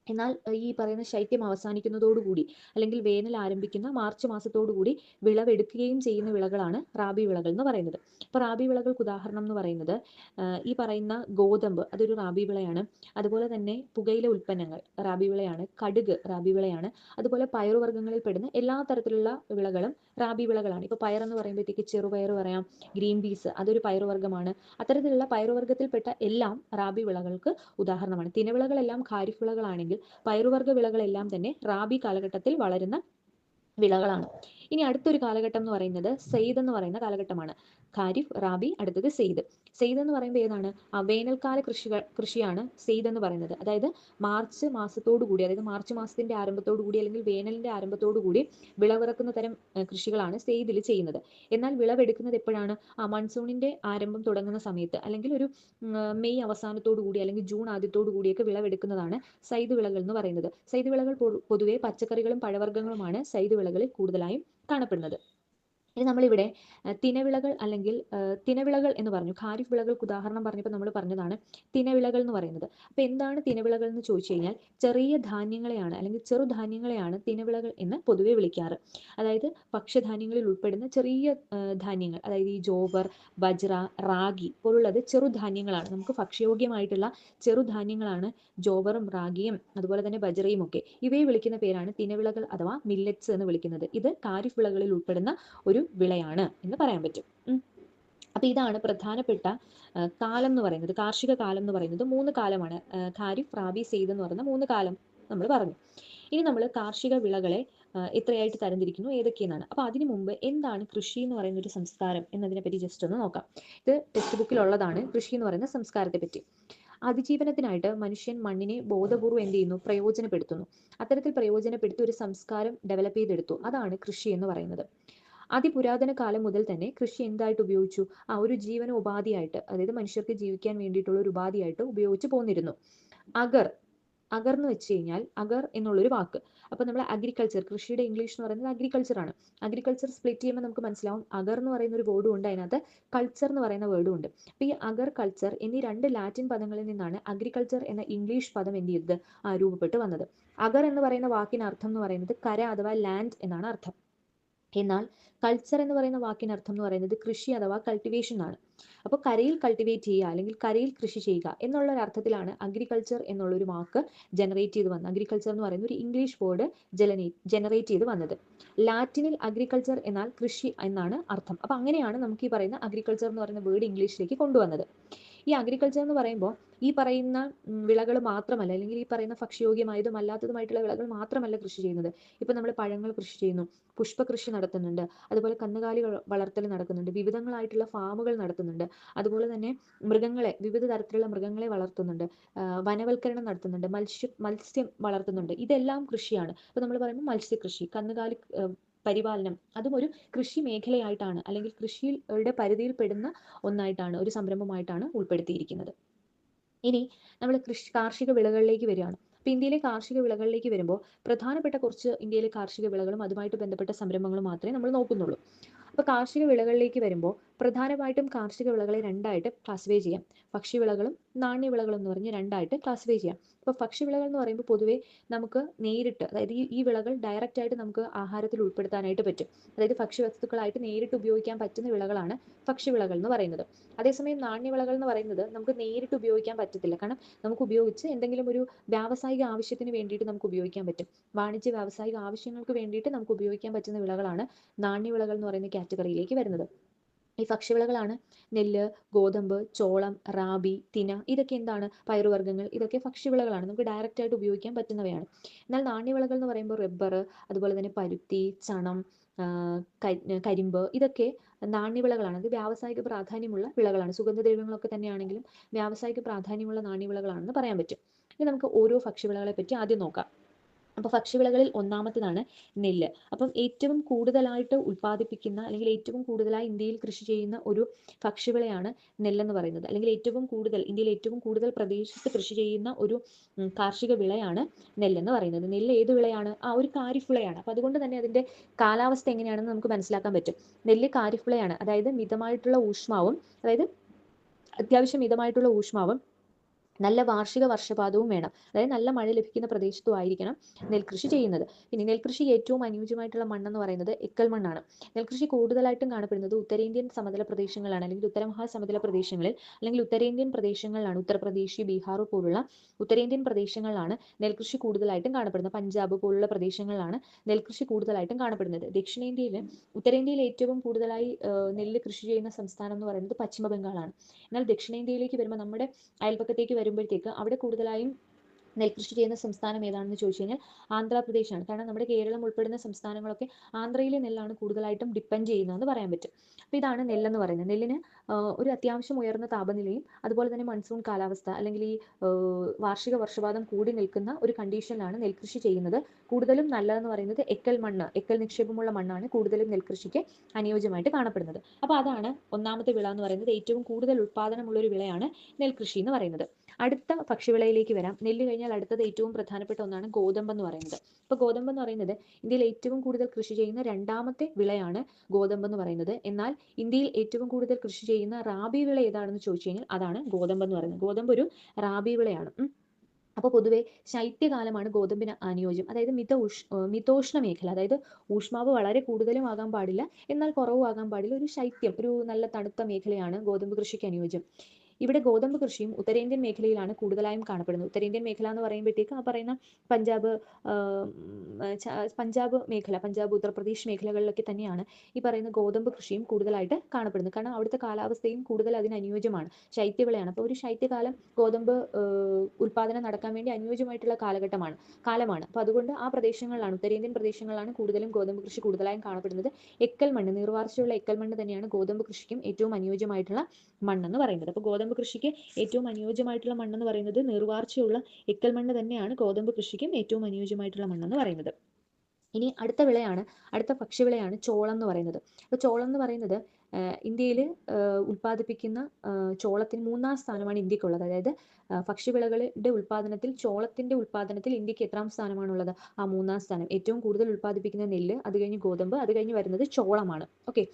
എന്നാൽ ഈ പറയുന്ന ശൈത്യം അവസാനിക്കുന്നതോടുകൂടി, അല്ലെങ്കിൽ വേനൽ ആരംഭിക്കുന്ന മാർച്ച് മാസത്തോടുകൂടി വിളവെടുക്കുകയും ചെയ്യുന്ന വിളകളാണ് റാബി വിളകൾ എന്ന് പറയുന്നത്. അപ്പോൾ റാബി വിളകൾക്ക് ഉദാഹരണം എന്ന് പറയുന്നത് ഈ പറയുന്ന ഗോതമ്പ്, അതൊരു റാബി വിളയാണ്. അതുപോലെ തന്നെ പുകയില ഉൽപ്പന്നങ്ങൾ റാബി വിളയാണ്. കടുക് റാബി വിളയാണ്. അതുപോലെ പയറുവർഗ്ഗങ്ങളിൽ പെടുന്ന എല്ലാ തരത്തിലുള്ള വിളകളും റാബി വിളകളാണ്. ഇപ്പോൾ പയർ എന്ന് പറയുമ്പോഴത്തേക്ക് ചെറുപയർ പറയാം, ഗ്രീൻ പീസ്, അതൊരു പയറുവർഗ്ഗമാണ്. അത്തരത്തിലുള്ള പയറുവർഗ്ഗത്തിൽപ്പെട്ട എല്ലാം റാബി വിളകൾക്ക് ഉദാഹരണമാണ്. തിനവിളകളെല്ലാം ഖാരിഫ് വിളകളാണെങ്കിൽ പയറുവർഗ്ഗ വിളകളെല്ലാം തന്നെ റാബി കാലഘട്ടത്തിൽ വളരുന്ന വിളകളാണ്. ഇനി അടുത്തൊരു കാലഘട്ടം എന്ന് പറയുന്നത് സെയ്ദ് എന്ന് പറയുന്ന കാലഘട്ടമാണ്. ഖാരിഫ്, റാബി, അടുത്തത് സെയ്ദ്. സെയ്ദ് എന്ന് പറയുമ്പോൾ ഏതാണ്? വേനൽക്കാല കൃഷിയാണ് സെയ്ദ് എന്ന് പറയുന്നത്. അതായത് മാർച്ച് മാസത്തോടു കൂടി, അതായത് മാർച്ച് മാസത്തിന്റെ ആരംഭത്തോടു കൂടി അല്ലെങ്കിൽ വേനലിന്റെ ആരംഭത്തോടു കൂടി വിളവിറക്കുന്ന തരം കൃഷികളാണ് സെയ്ദിൽ ചെയ്യുന്നത്. എന്നാൽ വിളവെടുക്കുന്നത് എപ്പോഴാണ്? മൺസൂണിന്റെ ആരംഭം തുടങ്ങുന്ന സമയത്ത്, അല്ലെങ്കിൽ ഒരു മെയ് അവസാനത്തോടു കൂടി അല്ലെങ്കിൽ ജൂൺ ആദ്യത്തോടു കൂടിയൊക്കെ വിളവെടുക്കുന്നതാണ് സൈദ് വിളകൾ എന്ന് പറയുന്നത്. സൈദ് വിളകൾ പൊതുവെ പച്ചക്കറികളും പഴവർഗ്ഗങ്ങളുമാണ് സൈദ് വിളകളിൽ കൂടുതലായും കാണപ്പെടുന്നത്. ഇനി നമ്മളിവിടെ തിനവിളകൾ അല്ലെങ്കിൽ തിനവിളകൾ എന്ന് പറഞ്ഞു. ഖാരിഫ് വിളകൾക്ക് ഉദാഹരണം പറഞ്ഞപ്പോൾ നമ്മൾ പറഞ്ഞതാണ് തിനവിളകൾ എന്ന് പറയുന്നത്. അപ്പൊ എന്താണ് തിനവിളകൾ എന്ന് ചോദിച്ചു കഴിഞ്ഞാൽ ചെറിയ ധാന്യങ്ങളെയാണ് അല്ലെങ്കിൽ ചെറുധാന്യങ്ങളെയാണ് തിനവിളകൾ എന്ന് പൊതുവെ വിളിക്കാറ്. അതായത് ഭക്ഷ്യധാന്യങ്ങളിൽ ഉൾപ്പെടുന്ന ചെറിയ ധാന്യങ്ങൾ, അതായത് ഈ ജോവർ, ബജ്റ, റാഗി പോലുള്ളത് ചെറുധാന്യങ്ങളാണ്. നമുക്ക് ഭക്ഷ്യയോഗ്യമായിട്ടുള്ള ചെറുധാന്യങ്ങളാണ് ജോവറും റാഗിയും അതുപോലെ തന്നെ ബജ്റയും ഒക്കെ. ഇവയെ വിളിക്കുന്ന പേരാണ് തിനവിളകൾ അഥവാ മില്ലറ്റ്സ് എന്ന് വിളിക്കുന്നത്. ഇത് ഖാരിഫ് വിളകളിൽ ഉൾപ്പെടുന്ന ഒരു വിളയാണ് എന്ന് പറയാൻ പറ്റും. അപ്പൊ ഇതാണ് പ്രധാനപ്പെട്ട കാലം എന്ന് പറയുന്നത്. കാർഷിക കാലം എന്ന് പറയുന്നത് 3 കാലമാണ്. ഖാരിഫ്, റാബി, സെയ്ദ് എന്ന് പറയുന്ന 3 കാലം നമ്മൾ പറഞ്ഞു. ഇനി നമ്മൾ കാർഷിക വിളകളെ എത്രയായിട്ട് തരംതിരിക്കുന്നു, ഏതൊക്കെയെന്നാണ്. അപ്പൊ അതിനു മുമ്പ് എന്താണ് കൃഷി എന്ന് പറയുന്ന ഒരു സംസ്കാരം എന്നതിനെ പറ്റി ജസ്റ്റ് ഒന്ന് നോക്കാം. ഇത് ടെക്സ്റ്റ് ബുക്കിലുള്ളതാണ്, കൃഷി എന്ന് പറയുന്ന സംസ്കാരത്തെ പറ്റി. അതിജീവനത്തിനായിട്ട് മനുഷ്യൻ മണ്ണിനെ ബോധപൂർവ്വം എന്ത് ചെയ്യുന്നു? പ്രയോജനപ്പെടുത്തുന്നു. അത്തരത്തിൽ പ്രയോജനപ്പെടുത്തി ഒരു സംസ്കാരം ഡെവലപ്പ് ചെയ്തെടുത്തു. അതാണ് കൃഷി എന്ന് പറയുന്നത്. അതിപുരാതന കാലം മുതൽ തന്നെ കൃഷി എന്തായിട്ട് ഉപയോഗിച്ചു? ഒരു ജീവനോപാധിയായിട്ട്, അതായത് മനുഷ്യർക്ക് ജീവിക്കാൻ വേണ്ടിയിട്ടുള്ള ഒരു ഉപാധിയായിട്ട് ഉപയോഗിച്ചു പോന്നിരുന്നു. അഗർ എന്ന് വെച്ച് കഴിഞ്ഞാൽ, അഗർ എന്നുള്ളൊരു വാക്ക്. അപ്പൊ നമ്മൾ അഗ്രികൾച്ചർ, കൃഷിയുടെ ഇംഗ്ലീഷ് എന്ന് പറയുന്നത് അഗ്രികൾച്ചർ ആണ്. അഗ്രികൾച്ചർ സ്പ്ലിറ്റ് ചെയ്യുമ്പോൾ നമുക്ക് മനസ്സിലാവും അഗർ എന്ന് പറയുന്ന ഒരു വേർഡും ഉണ്ട്, അതിനകത്ത് കൾച്ചർ എന്ന് പറയുന്ന വേർഡും ഉണ്ട്. അപ്പൊ ഈ അഗർ, കൾച്ചർ എന്നീ 2 ലാറ്റിൻ പദങ്ങളിൽ നിന്നാണ് അഗ്രികൾച്ചർ എന്ന ഇംഗ്ലീഷ് പദം എന്ത് ചെയ്തത്? രൂപപ്പെട്ട് വന്നത്. അഗർ എന്ന് പറയുന്ന വാക്കിന് അർത്ഥം എന്ന് പറയുന്നത് കര അഥവാ ലാൻഡ് എന്നാണ് അർത്ഥം. എന്നാൽ കൾച്ചർ എന്ന് പറയുന്ന വാക്കിന് അർത്ഥം എന്ന് പറയുന്നത് കൃഷി അഥവാ കൾട്ടിവേഷൻ ആണ്. അപ്പോൾ കരയിൽ കൾട്ടിവേറ്റ് ചെയ്യുക അല്ലെങ്കിൽ കരയിൽ കൃഷി ചെയ്യുക എന്നുള്ള ഒരു അർത്ഥത്തിലാണ് അഗ്രികൾച്ചർ എന്നുള്ള ഒരു വാക്ക് ജനറേറ്റ് ചെയ്ത് വന്നത്. അഗ്രികൾച്ചർ എന്ന് പറയുന്ന ഒരു ഇംഗ്ലീഷ് വേർഡ് ജനറേറ്റ് ചെയ്ത് വന്നത്. ലാറ്റിനിൽ അഗ്രികൾച്ചർ എന്നാൽ കൃഷി എന്നാണ് അർത്ഥം. അപ്പൊ അങ്ങനെയാണ് നമുക്ക് ഈ പറയുന്ന അഗ്രികൾച്ചർ എന്ന് പറയുന്ന വേർഡ് ഇംഗ്ലീഷിലേക്ക് കൊണ്ടുവന്നത്. ഈ അഗ്രികൾച്ചർ എന്ന് പറയുമ്പോൾ ഈ പറയുന്ന വിളകൾ മാത്രമല്ല, അല്ലെങ്കിൽ ഈ പറയുന്ന ഭക്ഷ്യയോഗ്യമായതും അല്ലാത്തതുമായിട്ടുള്ള വിളകൾ മാത്രമല്ല കൃഷി ചെയ്യുന്നത്. ഇപ്പൊ നമ്മൾ പഴങ്ങൾ കൃഷി ചെയ്യുന്നു, പുഷ്പകൃഷി നടത്തുന്നുണ്ട്, അതുപോലെ കന്നുകാലി വളർത്തൽ നടക്കുന്നുണ്ട്, വിവിധങ്ങളായിട്ടുള്ള ഫാമുകൾ നടത്തുന്നുണ്ട്, അതുപോലെ തന്നെ മൃഗങ്ങളെ, വിവിധ തരത്തിലുള്ള മൃഗങ്ങളെ വളർത്തുന്നുണ്ട്, വനവൽക്കരണം നടത്തുന്നുണ്ട്, മത്സ്യം വളർത്തുന്നുണ്ട്. ഇതെല്ലാം കൃഷിയാണ്. ഇപ്പൊ നമ്മൾ പറയുമ്പോൾ മത്സ്യകൃഷി, കന്നുകാലി പരിപാലനം, അതും ഒരു കൃഷി മേഖലയായിട്ടാണ് അല്ലെങ്കിൽ കൃഷിയുടെ പരിധിയിൽ പെടുന്ന ഒന്നായിട്ടാണ്, ഒരു സംരംഭമായിട്ടാണ് ഉൾപ്പെടുത്തിയിരിക്കുന്നത്. ഇനി നമ്മൾ കാർഷിക വിളകളിലേക്ക് വരികയാണ്. അപ്പൊ ഇന്ത്യയിലെ കാർഷിക വിളകളിലേക്ക് വരുമ്പോൾ പ്രധാനപ്പെട്ട കുറച്ച് ഇന്ത്യയിലെ കാർഷിക വിളകളും അതുമായിട്ട് ബന്ധപ്പെട്ട സംരംഭങ്ങളും മാത്രമേ നമ്മൾ നോക്കുന്നുള്ളൂ. അപ്പൊ കാർഷിക വിളകളിലേക്ക് വരുമ്പോൾ പ്രധാനമായിട്ടും കാർഷിക വിളകളെ 2ആയിട്ട് ക്ലാസിഫൈ ചെയ്യാം. ഭക്ഷ്യവിളകളും നാണ്യവിളകളും എന്ന് പറഞ്ഞ് 2ആയിട്ട് ക്ലാസിഫൈ ചെയ്യാം. ഇപ്പൊ ഭക്ഷ്യവിളകൾ എന്ന് പറയുമ്പോൾ പൊതുവെ നമുക്ക് നേരിട്ട്, അതായത് ഈ വിളകൾ ഡയറക്റ്റ് ആയിട്ട് നമുക്ക് ആഹാരത്തിൽ ഉൾപ്പെടുത്താനായിട്ട് പറ്റും. അതായത് ഭക്ഷ്യവസ്തുക്കളായിട്ട് നേരിട്ട് ഉപയോഗിക്കാൻ പറ്റുന്ന വിളകളാണ് ഭക്ഷ്യവിളകൾ എന്ന് പറയുന്നത്. അതേസമയം നാണ്യവിളകൾ എന്ന് പറയുന്നത് നമുക്ക് നേരിട്ട് ഉപയോഗിക്കാൻ പറ്റത്തില്ല. കാരണം നമുക്ക് ഉപയോഗിച്ച് എന്തെങ്കിലും ഒരു വ്യാവസായിക ആവശ്യത്തിന് വേണ്ടിയിട്ട് നമുക്ക് ഉപയോഗിക്കാൻ പറ്റും. വാണിജ്യ വ്യാവസായിക ആവശ്യങ്ങൾക്ക് വേണ്ടിയിട്ട് നമുക്ക് ഉപയോഗിക്കാൻ പറ്റുന്ന വിളകളാണ് നാണ്യവിളകൾ എന്ന് പറയുന്ന കാറ്റഗറിയിലേക്ക് വരുന്നത്. ഈ ഭക്ഷ്യവിളകളാണ് നെല്ല്, ഗോതമ്പ്, ചോളം, റാബി, തിന. ഇതൊക്കെ എന്താണ്? പയറുവർഗ്ഗങ്ങൾ. ഇതൊക്കെ ഭക്ഷ്യവിളകളാണ്, നമുക്ക് ഡയറക്റ്റ് ആയിട്ട് ഉപയോഗിക്കാൻ പറ്റുന്നവയാണ്. എന്നാൽ നാണ്യവിളകൾ എന്ന് പറയുമ്പോൾ റബ്ബർ, അതുപോലെ തന്നെ പരുത്തി, ചണം, കരിമ്പ്, ഇതൊക്കെ നാണ്യവിളകളാണ്. അത് വ്യാവസായിക പ്രാധാന്യമുള്ള വിളകളാണ്. സുഗന്ധദ്രവ്യങ്ങളൊക്കെ തന്നെയാണെങ്കിലും വ്യാവസായിക പ്രാധാന്യമുള്ള നാണ്യവിളകളാണെന്ന് പറയാൻ പറ്റും. ഇനി നമുക്ക് ഓരോ ഭക്ഷ്യവിളകളെ പറ്റി ആദ്യം നോക്കാം. അപ്പോൾ ഭക്ഷ്യവിളകളിൽ ഒന്നാമത്തേതാണ് നെല്ല്. അപ്പം ഏറ്റവും കൂടുതലായിട്ട് ഉൽപ്പാദിപ്പിക്കുന്ന അല്ലെങ്കിൽ ഏറ്റവും കൂടുതലായി ഇന്ത്യയിൽ കൃഷി ചെയ്യുന്ന ഒരു ഭക്ഷ്യവിളയാണ് നെല്ലെന്ന് പറയുന്നത്. അല്ലെങ്കിൽ ഇന്ത്യയിൽ ഏറ്റവും കൂടുതൽ പ്രദേശത്ത് കൃഷി ചെയ്യുന്ന ഒരു കാർഷിക വിളയാണ് നെല്ലെന്ന് പറയുന്നത്. നെല്ല് ഏത് വിളയാണ്? ഒരു ഖാരിഫ് വിളയാണ്. അപ്പൊ അതുകൊണ്ട് തന്നെ അതിന്റെ കാലാവസ്ഥ എങ്ങനെയാണെന്ന് നമുക്ക് മനസ്സിലാക്കാൻ പറ്റും. നെല്ല് ഖാരിഫ് വിളയാണ്. അതായത് മിതമായിട്ടുള്ള ഊഷ്മാവും, അതായത് അത്യാവശ്യം മിതമായിട്ടുള്ള ഊഷ്മാവും നല്ല വാർഷിക വർഷപാതവും വേണം. അതായത് നല്ല മഴ ലഭിക്കുന്ന പ്രദേശത്തും ആയിരിക്കണം നെൽകൃഷി ചെയ്യുന്നത്. ഇനി നെൽകൃഷി ഏറ്റവും അനുയോജ്യമായിട്ടുള്ള മണ്ണെന്ന് പറയുന്നത് എക്കൽ മണ്ണാണ്. നെൽകൃഷി കൂടുതലായിട്ടും കാണപ്പെടുന്നത് ഉത്തരേന്ത്യൻ സമതല പ്രദേശങ്ങളാണ്, അല്ലെങ്കിൽ ഉത്തരമഹാസമതല പ്രദേശങ്ങളിൽ, അല്ലെങ്കിൽ ഉത്തരേന്ത്യൻ പ്രദേശങ്ങളിലാണ്. ഉത്തർപ്രദേശ്, ബീഹാർ പോലുള്ള ഉത്തരേന്ത്യൻ പ്രദേശങ്ങളിലാണ് നെൽകൃഷി കൂടുതലായിട്ടും കാണപ്പെടുന്നത്. പഞ്ചാബ് പോലുള്ള പ്രദേശങ്ങളിലാണ് നെൽകൃഷി കൂടുതലായിട്ടും കാണപ്പെടുന്നത്. ഉത്തരേന്ത്യയിൽ ഏറ്റവും കൂടുതലായി നെല്ല് കൃഷി ചെയ്യുന്ന സംസ്ഥാനം എന്ന് പറയുന്നത് പശ്ചിമ ബംഗാളാണ്. എന്നാൽ ദക്ഷിണേന്ത്യയിലേക്ക് വരുമ്പോൾ, നമ്മുടെ അയൽപക്കത്തേക്ക് വരുമ്പോഴത്തേക്ക് അവിടെ കൂടുതലായും നെൽകൃഷി ചെയ്യുന്ന സംസ്ഥാനം ഏതാണെന്ന് ചോദിച്ചു കഴിഞ്ഞാൽ ആന്ധ്രാപ്രദേശാണ്. കാരണം നമ്മുടെ കേരളം ഉൾപ്പെടുന്ന സംസ്ഥാനങ്ങളൊക്കെ ആന്ധ്രയിലെ നെല്ലാണ് കൂടുതലായിട്ടും ഡിപ്പെൻഡ് ചെയ്യുന്നതെന്ന് പറയാൻ പറ്റും. അപ്പോൾ ഇതാണ് നെല്ലെന്ന് പറയുന്നത്. നെല്ലിന് ഒരു അത്യാവശ്യം ഉയർന്ന താപനിലയും അതുപോലെ തന്നെ മൺസൂൺ കാലാവസ്ഥ അല്ലെങ്കിൽ ഈ വാർഷിക വർഷപാതം കൂടി നിൽക്കുന്ന ഒരു കണ്ടീഷനിലാണ് നെൽകൃഷി ചെയ്യുന്നത്. കൂടുതലും നല്ലതെന്ന് പറയുന്നത് എക്കൽ മണ്ണ്, എക്കൽ നിക്ഷേപമുള്ള മണ്ണാണ് കൂടുതലും നെൽകൃഷിക്ക് അനുയോജ്യമായിട്ട് കാണപ്പെടുന്നത്. അപ്പോൾ അതാണ് ഒന്നാമത്തെ വിള എന്ന് പറയുന്നത്. ഏറ്റവും കൂടുതൽ ഉൽപ്പാദനമുള്ള ഒരു വിളയാണ് നെൽകൃഷി എന്ന് പറയുന്നത്. അടുത്ത ഭക്ഷ്യവിളയിലേക്ക് വരാം. നെല്ല് കഴിഞ്ഞാൽ അടുത്തത് ഏറ്റവും പ്രധാനപ്പെട്ട ഒന്നാണ് ഗോതമ്പ് എന്ന് പറയുന്നത്. അപ്പോൾ ഗോതമ്പ് എന്ന് പറയുന്നത് ഇന്ത്യയിൽ ഏറ്റവും കൂടുതൽ കൃഷി ചെയ്യുന്ന രണ്ടാമത്തെ വിളയാണ് ഗോതമ്പ് എന്ന് പറയുന്നത്. എന്നാൽ ഇന്ത്യയിൽ ഏറ്റവും കൂടുതൽ കൃഷി ചെയ്യുന്ന റാബി വിള ഏതാണെന്ന് ചോദിച്ചു കഴിഞ്ഞാൽ അതാണ് ഗോതമ്പ് എന്ന് പറയുന്നത്. ഗോതമ്പ് ഒരു റാബി വിളയാണ്. അപ്പോൾ പൊതുവെ ശൈത്യകാലമാണ് ഗോതമ്പിന് അനുയോജ്യം. അതായത് മിതോഷ്ണ മേഖല, അതായത് ഊഷ്മാവ് വളരെ കൂടുതലും ആകാൻ പാടില്ല, എന്നാൽ കുറവും ആകാൻ പാടില്ല. ഒരു ശൈത്യം, ഒരു നല്ല തണുത്ത മേഖലയാണ് ഗോതമ്പ് കൃഷിക്ക് അനുയോജ്യം. ഇവിടെ ഗോതമ്പ് കൃഷിയും ഉത്തരേന്ത്യൻ മേഖലയിലാണ് കൂടുതലായും കാണപ്പെടുന്നത്. ഉത്തരേന്ത്യൻ മേഖല എന്ന് പറയുമ്പോഴത്തേക്ക് ആ പറയുന്ന പഞ്ചാബ്, പഞ്ചാബ് മേഖല, പഞ്ചാബ് ഉത്തർപ്രദേശ് മേഖലകളിലൊക്കെ തന്നെയാണ് ഈ പറയുന്ന ഗോതമ്പ് കൃഷിയും കൂടുതലായിട്ട് കാണപ്പെടുന്നത്. കാരണം അവിടുത്തെ കാലാവസ്ഥയും കൂടുതൽ അതിന് അനുയോജ്യമാണ്, ശൈത്യവിളയാണ്. അപ്പോൾ ഒരു ശൈത്യകാലം ഗോതമ്പ് ഉൽപാദനം നടക്കാൻ വേണ്ടി അനുയോജ്യമായിട്ടുള്ള കാലമാണ്. അപ്പോൾ അതുകൊണ്ട് ആ പ്രദേശങ്ങളിലാണ്, ഉത്തരേന്ത്യൻ പ്രദേശങ്ങളിലാണ് കൂടുതലും ഗോതമ്പ് കൃഷി കൂടുതലായും കാണപ്പെടുന്നത്. എക്കൽ മണ്ണ്, നീർവാർച്ചയുള്ള എക്കൽ മണ്ണ് തന്നെയാണ് ഗോതമ്പ് കൃഷിക്കും ഏറ്റവും അനുയോജ്യമായിട്ടുള്ള മണ്ണെന്ന് പറയുന്നത്. അപ്പോൾ ഗോതമ്പ് കൃഷിക്ക് ഏറ്റവും അനുയോജ്യമായിട്ടുള്ള മണ്ണെന്ന് പറയുന്നത് നീർവാർച്ചയുള്ള എക്കൽ മണ്ണ് തന്നെയാണ് ഗോതമ്പ് കൃഷിക്കും ഏറ്റവും അനുയോജ്യമായിട്ടുള്ള മണ്ണെന്ന് പറയുന്നത്. ഇനി അടുത്ത ഭക്ഷ്യവിളയാണ് ചോളം എന്ന് പറയുന്നത്. അപ്പോൾ ചോളം എന്ന് പറയുന്നത് ഇന്ത്യയിൽ ഉൽപ്പാദിപ്പിക്കുന്ന ചോളത്തിന് 3-ാം സ്ഥാനമാണ് ഇന്ത്യക്കുള്ളത്. അതായത് ഭക്ഷ്യവിളകളുടെ ഉൽപ്പാദനത്തിൽ, ചോളത്തിന്റെ ഉൽപ്പാദനത്തിൽ ഇന്ത്യക്ക് എത്രാം സ്ഥാനമാണുള്ളത്? ആ 3-ാം സ്ഥാനം. ഏറ്റവും കൂടുതൽ ഉൽപ്പാദിപ്പിക്കുന്ന നെല്ല്, അത് കഴിഞ്ഞ് ഗോതമ്പ്, അത് കഴിഞ്ഞ് വരുന്നത് ചോളമാണ്. ഓക്കെ,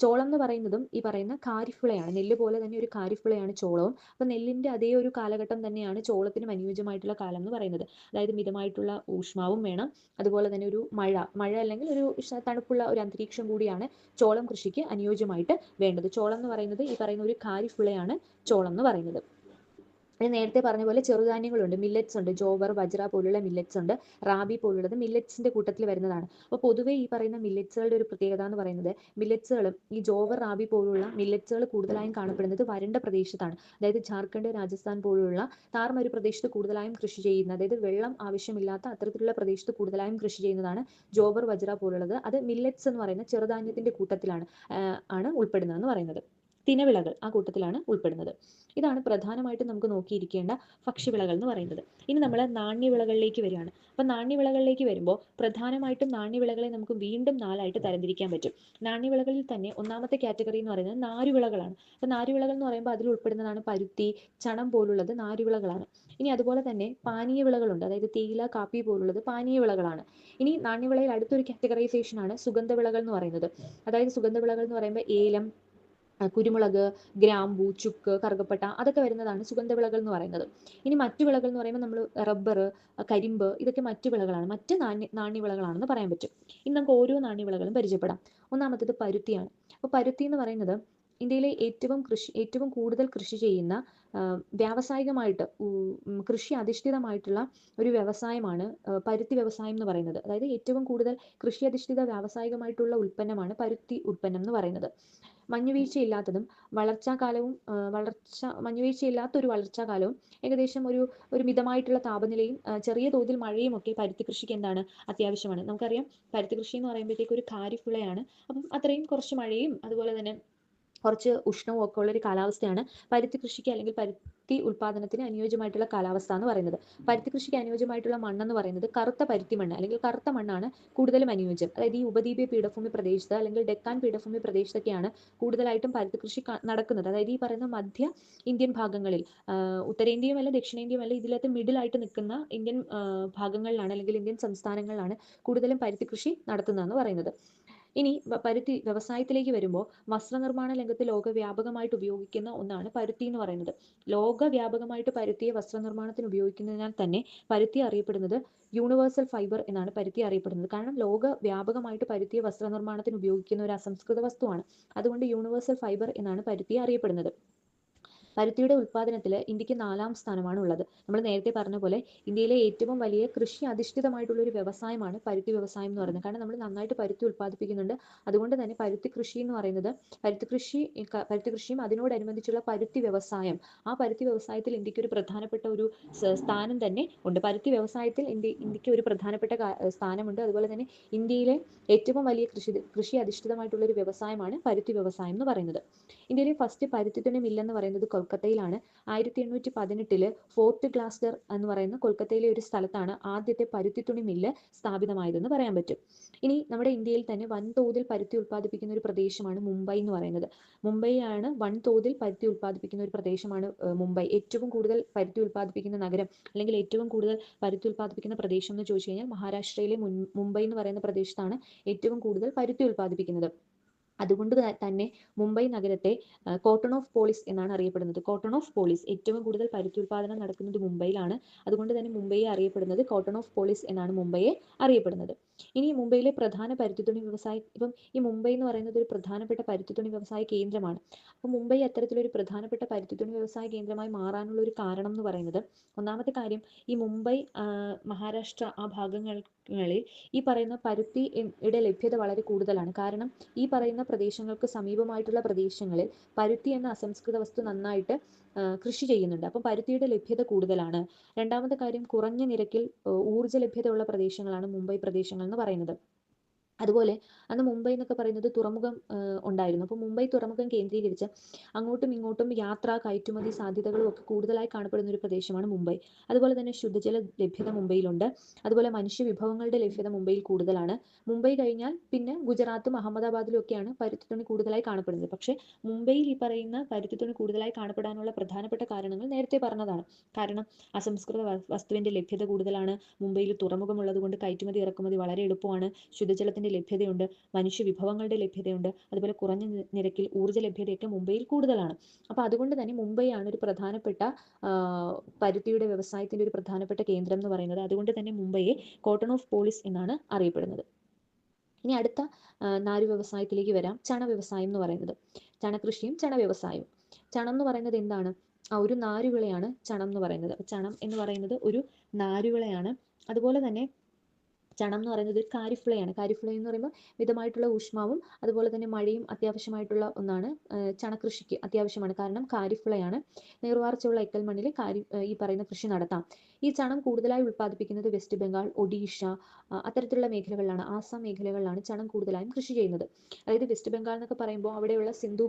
ചോളം എന്ന് പറയുന്നതും ഈ പറയുന്ന ഖാരിഫ് വിളയാണ്. നെല്ല് പോലെ തന്നെ ഒരു ഖാരിഫ് വിളയാണ് ചോളവും. അപ്പോൾ നെല്ലിന്റെ അതേ ഒരു കാലഘട്ടം തന്നെയാണ് ചോളത്തിനും അനുയോജ്യമായിട്ടുള്ള കാലം എന്ന് പറയുന്നത്. അതായത് മിതമായിട്ടുള്ള ഊഷ്മാവും വേണം, അതുപോലെ തന്നെ ഒരു മഴ അല്ലെങ്കിൽ ഒരു തണുപ്പുള്ള ഒരു അന്തരീക്ഷം കൂടിയാണ് ചോളം കൃഷിക്ക് അനുയോജ്യമായിട്ട് വേണ്ടത്. ചോളം എന്ന് പറയുന്നത് ഈ പറയുന്ന ഒരു ഖാരിഫ് വിളയാണ് ചോളം എന്ന് പറയുന്നത്. നേരത്തെ പറഞ്ഞ പോലെ ചെറുധാന്യങ്ങളുണ്ട്, മില്ലറ്റ്സ് ഉണ്ട്, ജോവർ, ബജ്ര പോലുള്ള മില്ലറ്റ്സ് ഉണ്ട്. റാബി പോലുള്ളത് മില്ലറ്റ്സിന്റെ കൂട്ടത്തിൽ വരുന്നതാണ്. അപ്പോൾ പൊതുവേ ഈ പറയുന്ന മില്ലറ്റ്സുകളുടെ ഒരു പ്രത്യേകത എന്ന് പറയുന്നത്, മില്ലറ്റ്സുകളും ഈ ജോവർ, റാബി പോലുള്ള മില്ലറ്റ്സുകൾ കൂടുതലായും കാണപ്പെടുന്നത് വരണ്ട പ്രദേശത്താണ്. അതായത് ജാർഖണ്ഡ്, രാജസ്ഥാൻ പോലുള്ള താഴ്മൊരു പ്രദേശത്ത് കൂടുതലായും കൃഷി ചെയ്യുന്ന, അതായത് വെള്ളം ആവശ്യമില്ലാത്ത അത്തരത്തിലുള്ള പ്രദേശത്ത് കൂടുതലായും കൃഷി ചെയ്യുന്നതാണ് ജോവർ, ബജ്ര പോലുള്ളത്. അത് മില്ലറ്റ്സ് എന്ന് പറയുന്ന ചെറുധാന്യത്തിന്റെ കൂട്ടത്തിലാണ് ഉൾപ്പെടുന്നതെന്ന് പറയുന്നത്. തിനവിളകൾ ആ കൂട്ടത്തിലാണ് ഉൾപ്പെടുന്നത്. ഇതാണ് പ്രധാനമായിട്ടും നമുക്ക് നോക്കിയിരിക്കേണ്ട ഭക്ഷ്യവിളകൾ എന്ന് പറയുന്നത്. ഇനി നമ്മൾ നാണ്യവിളകളിലേക്ക് വരികയാണ്. അപ്പം നാണ്യവിളകളിലേക്ക് വരുമ്പോൾ പ്രധാനമായിട്ടും നാണ്യവിളകളെ നമുക്ക് വീണ്ടും 4ആയിട്ട് തരംതിരിക്കാൻ പറ്റും. നാണ്യവിളകളിൽ തന്നെ ഒന്നാമത്തെ കാറ്റഗറി എന്ന് പറയുന്നത് നാരുവിളകളാണ്. അപ്പം നാരുവിളകൾ എന്ന് പറയുമ്പോൾ അതിൽ ഉൾപ്പെടുന്നതാണ് പരുത്തി, ചണം പോലുള്ളത് നാരുവിളകളാണ്. ഇനി അതുപോലെ തന്നെ പാനീയ വിളകളുണ്ട്, അതായത് തേയില, കാപ്പി പോലുള്ളത് പാനീയ വിളകളാണ്. ഇനി നാണ്യവിളയിൽ അടുത്തൊരു കാറ്റഗറൈസേഷനാണ് സുഗന്ധവിളകൾ എന്ന് പറയുന്നത്. അതായത് സുഗന്ധവിളകൾ എന്ന് പറയുമ്പോൾ ഏലം, കുരുമുളക്, ഗ്രാമ്പൂ, ചുക്ക്, കറുകപ്പട്ട അതൊക്കെ വരുന്നതാണ് സുഗന്ധവിളകൾ എന്ന് പറയുന്നത്. ഇനി മറ്റു വിളകൾ എന്ന് പറയുമ്പോൾ നമ്മൾ റബ്ബർ, കരിമ്പ് ഇതൊക്കെ മറ്റു വിളകളാണ്, മറ്റ് നാണ്യവിളകളാണെന്ന് പറയാൻ പറ്റും. ഇനി നമുക്ക് ഓരോ നാണ്യവിളകളും പരിചയപ്പെടാം. ഒന്നാമത്തേത് പരുത്തിയാണ്. അപ്പോൾ പരുത്തി എന്ന് പറയുന്നത് ഇന്ത്യയിലെ ഏറ്റവും കൂടുതൽ കൃഷി ചെയ്യുന്ന വ്യാവസായികമായിട്ട് കൃഷി അധിഷ്ഠിതമായിട്ടുള്ള ഒരു വ്യവസായമാണ് പരുത്തി വ്യവസായം എന്ന് പറയുന്നത്. അതായത് ഏറ്റവും കൂടുതൽ കൃഷി അധിഷ്ഠിത വ്യാവസായികമായിട്ടുള്ള ഉൽപ്പന്നമാണ് പരുത്തി ഉൽപ്പന്നം എന്ന് പറയുന്നത്. മഞ്ഞുവീഴ്ചയില്ലാത്തതും മഞ്ഞുവീഴ്ചയില്ലാത്തൊരു വളർച്ചാകാലവും ഏകദേശം ഒരു മിതമായിട്ടുള്ള താപനിലയും ചെറിയ തോതിൽ മഴയും ഒക്കെ പരുത്തി കൃഷിക്ക് എന്താണ് അത്യാവശ്യമാണ്. നമുക്കറിയാം പരുത്തി കൃഷി എന്ന് പറയുമ്പോഴത്തേക്ക് ഒരു ഖാരിഫ് വിളയാണ്. അപ്പം അത്രയും കുറച്ച് മഴയും അതുപോലെ തന്നെ കുറച്ച് ഉഷ്ണവും ഒക്കെ ഉള്ള ഒരു കാലാവസ്ഥയാണ് പരുത്തി കൃഷിക്ക് അല്ലെങ്കിൽ പരുത്തി ഉൽപാദനത്തിന് അനുയോജ്യമായിട്ടുള്ള കാലാവസ്ഥ എന്ന് പറയുന്നത്. പരുത്തി കൃഷിക്ക് അനുയോജ്യമായിട്ടുള്ള മണ്ണെന്ന് പറയുന്നത് കറുത്ത പരുത്തി മണ്ണ് അല്ലെങ്കിൽ കറുത്ത മണ്ണാണ് കൂടുതലും അനുയോജ്യം. അതായത് ഈ ഉപദ്വീപീയ പീഠഭൂമി പ്രദേശത്ത് അല്ലെങ്കിൽ ഡെക്കാൻ പീഠഭൂമി പ്രദേശത്തൊക്കെയാണ് കൂടുതലായിട്ടും പരുത്തി കൃഷി നടക്കുന്നത്. അതായത് ഈ പറയുന്ന മധ്യ ഇന്ത്യൻ ഭാഗങ്ങളിൽ, ഉത്തരേന്ത്യയുമല്ല ദക്ഷിണേന്ത്യയുമല്ല, ഇതിലകത്ത് മിഡിലായിട്ട് നിൽക്കുന്ന ഇന്ത്യൻ ഭാഗങ്ങളിലാണ് അല്ലെങ്കിൽ ഇന്ത്യൻ സംസ്ഥാനങ്ങളിലാണ് കൂടുതലും പരുത്തി കൃഷി നടത്തുന്നതെന്ന് പറയുന്നത്. ഇനി പരുത്തി വ്യവസായത്തിലേക്ക് വരുമ്പോൾ വസ്ത്രനിർമ്മാണ രംഗത്ത് ലോകവ്യാപകമായിട്ട് ഉപയോഗിക്കുന്ന ഒന്നാണ് പരുത്തി എന്ന് പറയുന്നത്. ലോകവ്യാപകമായിട്ട് പരുത്തിയെ വസ്ത്രനിർമ്മാണത്തിന് ഉപയോഗിക്കുന്നതിനാൽ തന്നെ പരുത്തി അറിയപ്പെടുന്നത് യൂണിവേഴ്സൽ ഫൈബർ എന്നാണ് പരുത്തി അറിയപ്പെടുന്നത്. കാരണം ലോകവ്യാപകമായിട്ട് പരുത്തിയെ വസ്ത്രനിർമ്മാണത്തിന് ഉപയോഗിക്കുന്ന ഒരു അസംസ്കൃത വസ്തുവാണ്. അതുകൊണ്ട് യൂണിവേഴ്സൽ ഫൈബർ എന്നാണ് പരുത്തി അറിയപ്പെടുന്നത്. പരുത്തിയുടെ ഉൽപ്പാദനത്തിൽ ഇന്ത്യക്ക് 4ാം സ്ഥാനമാണ് ഉള്ളത്. നമ്മൾ നേരത്തെ പറഞ്ഞ പോലെ ഇന്ത്യയിലെ ഏറ്റവും വലിയ കൃഷി അധിഷ്ഠിതമായിട്ടുള്ള ഒരു വ്യവസായമാണ് പരുത്തി വ്യവസായം എന്ന് പറയുന്നത്. കാരണം നമ്മൾ നന്നായിട്ട് പരുത്തി ഉൽപ്പാദിപ്പിക്കുന്നുണ്ട്. അതുകൊണ്ട് തന്നെ പരുത്തി കൃഷി എന്ന് പറയുന്നത് പരുത്തി കൃഷിയും അതിനോടനുബന്ധിച്ചുള്ള പരുത്തി വ്യവസായം, ആ പരുത്തി വ്യവസായത്തിൽ ഇന്ത്യക്ക് ഒരു പ്രധാനപ്പെട്ട ഒരു സ്ഥാനം തന്നെ ഉണ്ട്. പരുത്തി വ്യവസായത്തിൽ ഇന്ത്യക്ക് ഒരു പ്രധാനപ്പെട്ട സ്ഥാനമുണ്ട്. അതുപോലെ തന്നെ ഇന്ത്യയിലെ ഏറ്റവും വലിയ കൃഷി അധിഷ്ഠിതമായിട്ടുള്ള ഒരു വ്യവസായമാണ് പരുത്തി വ്യവസായം എന്ന് പറയുന്നത്. ഇന്ത്യയിലെ ഫസ്റ്റ് പരുത്തിത്തുണി മില്ലെന്ന് പറയുന്നത് കൊൽക്കത്തയിലാണ്. 1818 ഫോർട്ട് ഗ്ലാസ്റ്റർ എന്ന് പറയുന്ന കൊൽക്കത്തയിലെ ഒരു സ്ഥലത്താണ് ആദ്യത്തെ പരുത്തിത്തുണി മില്ല് സ്ഥാപിതമായതെന്ന് പറയാൻ പറ്റും. ഇനി നമ്മുടെ ഇന്ത്യയിൽ തന്നെ വൻതോതിൽ പരുത്തി ഉൽപ്പാദിപ്പിക്കുന്ന ഒരു പ്രദേശമാണ് മുംബൈ എന്ന് പറയുന്നത്. മുംബൈയാണ് വൻതോതിൽ പരുത്തി ഉൽപ്പാദിപ്പിക്കുന്ന ഒരു പ്രദേശമാണ് മുംബൈ. ഏറ്റവും കൂടുതൽ പരുത്തി ഉൽപ്പാദിപ്പിക്കുന്ന നഗരം അല്ലെങ്കിൽ ഏറ്റവും കൂടുതൽ പരുത്തി ഉൽപ്പാദിപ്പിക്കുന്ന പ്രദേശം എന്ന് ചോദിച്ചു കഴിഞ്ഞാൽ മഹാരാഷ്ട്രയിലെ മുംബൈ എന്ന് പറയുന്ന പ്രദേശത്താണ് ഏറ്റവും കൂടുതൽ പരുത്തി ഉൽപ്പാദിപ്പിക്കുന്നത്. അതുകൊണ്ട് തന്നെ മുംബൈ നഗരത്തെ കോട്ടൺ ഓഫ് പോളിസ് എന്നാണ് അറിയപ്പെടുന്നത്. കോട്ടൺ ഓഫ് പോളിസ്, ഏറ്റവും കൂടുതൽ പരുത്തി ഉൽപ്പാദനം നടക്കുന്നത് മുംബൈയിലാണ്. അതുകൊണ്ട് തന്നെ മുംബൈയെ അറിയപ്പെടുന്നത് കോട്ടൺ ഓഫ് പോളിസ് എന്നാണ് മുംബൈയെ അറിയപ്പെടുന്നത്. ഇനി മുംബൈയിലെ പ്രധാന പരുത്തിത്തുണി വ്യവസായം, ഇപ്പം ഈ മുംബൈ എന്ന് പറയുന്നത് ഒരു പ്രധാനപ്പെട്ട പരുത്തിത്തുണി വ്യവസായ കേന്ദ്രമാണ്. അപ്പം മുംബൈ അത്തരത്തിലൊരു പ്രധാനപ്പെട്ട പരുത്തിത്തുണി വ്യവസായ കേന്ദ്രമായി മാറാനുള്ള ഒരു കാരണം എന്ന് പറയുന്നത്, ഒന്നാമത്തെ കാര്യം, ഈ മുംബൈ മഹാരാഷ്ട്ര ആ ഭാഗങ്ങളിൽ ഈ പറയുന്ന പരുത്തിയുടെ ലഭ്യത വളരെ കൂടുതലാണ്. കാരണം ഈ പറയുന്ന പ്രദേശങ്ങൾക്ക് സമീപമായിട്ടുള്ള പ്രദേശങ്ങളിൽ പരുത്തി എന്ന അസംസ്കൃത വസ്തു നന്നായിട്ട് കൃഷി ചെയ്യുന്നുണ്ട്. അപ്പം പരുത്തിയുടെ ലഭ്യത കൂടുതലാണ്. രണ്ടാമത്തെ കാര്യം, കുറഞ്ഞ നിരക്കിൽ ഊർജ്ജ ലഭ്യതയുള്ള പ്രദേശങ്ങളാണ് മുംബൈ പ്രദേശങ്ങൾ എന്ന് പറയുന്നത്. അതുപോലെ അന്ന് മുംബൈ എന്നൊക്കെ പറയുന്നത് തുറമുഖം ഉണ്ടായിരുന്നു. അപ്പോൾ മുംബൈ തുറമുഖം കേന്ദ്രീകരിച്ച് അങ്ങോട്ടും ഇങ്ങോട്ടും യാത്ര, കയറ്റുമതി സാധ്യതകളും ഒക്കെ കൂടുതലായി കാണപ്പെടുന്ന ഒരു പ്രദേശമാണ് മുംബൈ. അതുപോലെ തന്നെ ശുദ്ധജല ലഭ്യത മുംബൈയിലുണ്ട്. അതുപോലെ മനുഷ്യ വിഭവങ്ങളുടെ ലഭ്യത മുംബൈയിൽ കൂടുതലാണ്. മുംബൈ കഴിഞ്ഞാൽ പിന്നെ ഗുജറാത്തും അഹമ്മദാബാദിലും ഒക്കെയാണ് പരുത്തിത്തുണി കൂടുതലായി കാണപ്പെടുന്നത്. പക്ഷേ മുംബൈയിൽ ഈ പറയുന്ന പരുത്തിത്തുണി കൂടുതലായി കാണപ്പെടാനുള്ള പ്രധാനപ്പെട്ട കാരണങ്ങൾ നേരത്തെ പറഞ്ഞതാണ്. കാരണം അസംസ്കൃത വസ്തുവിന്റെ ലഭ്യത കൂടുതലാണ്. മുംബൈയിൽ തുറമുഖമുള്ളത് കൊണ്ട് കയറ്റുമതി ഇറക്കുമതി വളരെ എളുപ്പമാണ്. ശുദ്ധജലത്തിന്റെ ലഭ്യതയുണ്ട്, മനുഷ്യ വിഭവങ്ങളുടെ ലഭ്യതയുണ്ട്, അതുപോലെ കുറഞ്ഞ നിരക്കിൽ ഊർജ്ജ ലഭ്യതയൊക്കെ മുംബൈയിൽ കൂടുതലാണ്. അപ്പോൾ അതുകൊണ്ട് തന്നെ മുംബൈയാണ് ഒരു പ്രധാനപ്പെട്ട പരുത്തിയുടെ വ്യവസായത്തിന്റെ ഒരു പ്രധാനപ്പെട്ട കേന്ദ്രം എന്ന് പറയുന്നത്. അതുകൊണ്ട് തന്നെ മുംബൈയെ കോട്ടൺ ഓഫ് പോളിസ് എന്നാണ് അറിയപ്പെടുന്നത്. ഇനി അടുത്ത നാരു വ്യവസായത്തിലേക്ക് വരാം. ചണ വ്യവസായം എന്ന് പറയുന്നത്, ചണകൃഷിയും ചണ വ്യവസായവും. ചണം എന്ന് പറയുന്നത് എന്താണ്? ഒരു നാരുവിളയാണ് ചണം എന്ന് പറയുന്നത്. ചണം എന്ന് പറയുന്നത് ഒരു നാരുവിളയാണ്. അതുപോലെ തന്നെ ചണം എന്ന് പറയുന്നത് ഒരു കാരിഫ്ലയാണ്. കാരിഫ്ല എന്ന് പറയുമ്പോൾ മിതമായിട്ടുള്ള ഊഷ്മാവും അതുപോലെ തന്നെ മഴയും അത്യാവശ്യമായിട്ടുള്ള ഒന്നാണ്. ചണകൃഷിക്ക് അത്യാവശ്യമാണ്. കാരണം കാരിഫ്ലയാണ്. നീർവാർച്ചയുള്ള എക്കൽ മണ്ണിൽ ഈ പറയുന്ന കൃഷി നടത്താം. ഈ ചണം കൂടുതലായി ഉൽപ്പാദിപ്പിക്കുന്നത് വെസ്റ്റ് ബംഗാൾ, ഒഡീഷ അത്തരത്തിലുള്ള മേഖലകളിലാണ്. ആസാം മേഖലകളിലാണ് ചണം കൂടുതലായും കൃഷി ചെയ്യുന്നത്. അതായത് വെസ്റ്റ് ബംഗാൾ എന്നൊക്കെ പറയുമ്പോൾ അവിടെയുള്ള സിന്ധു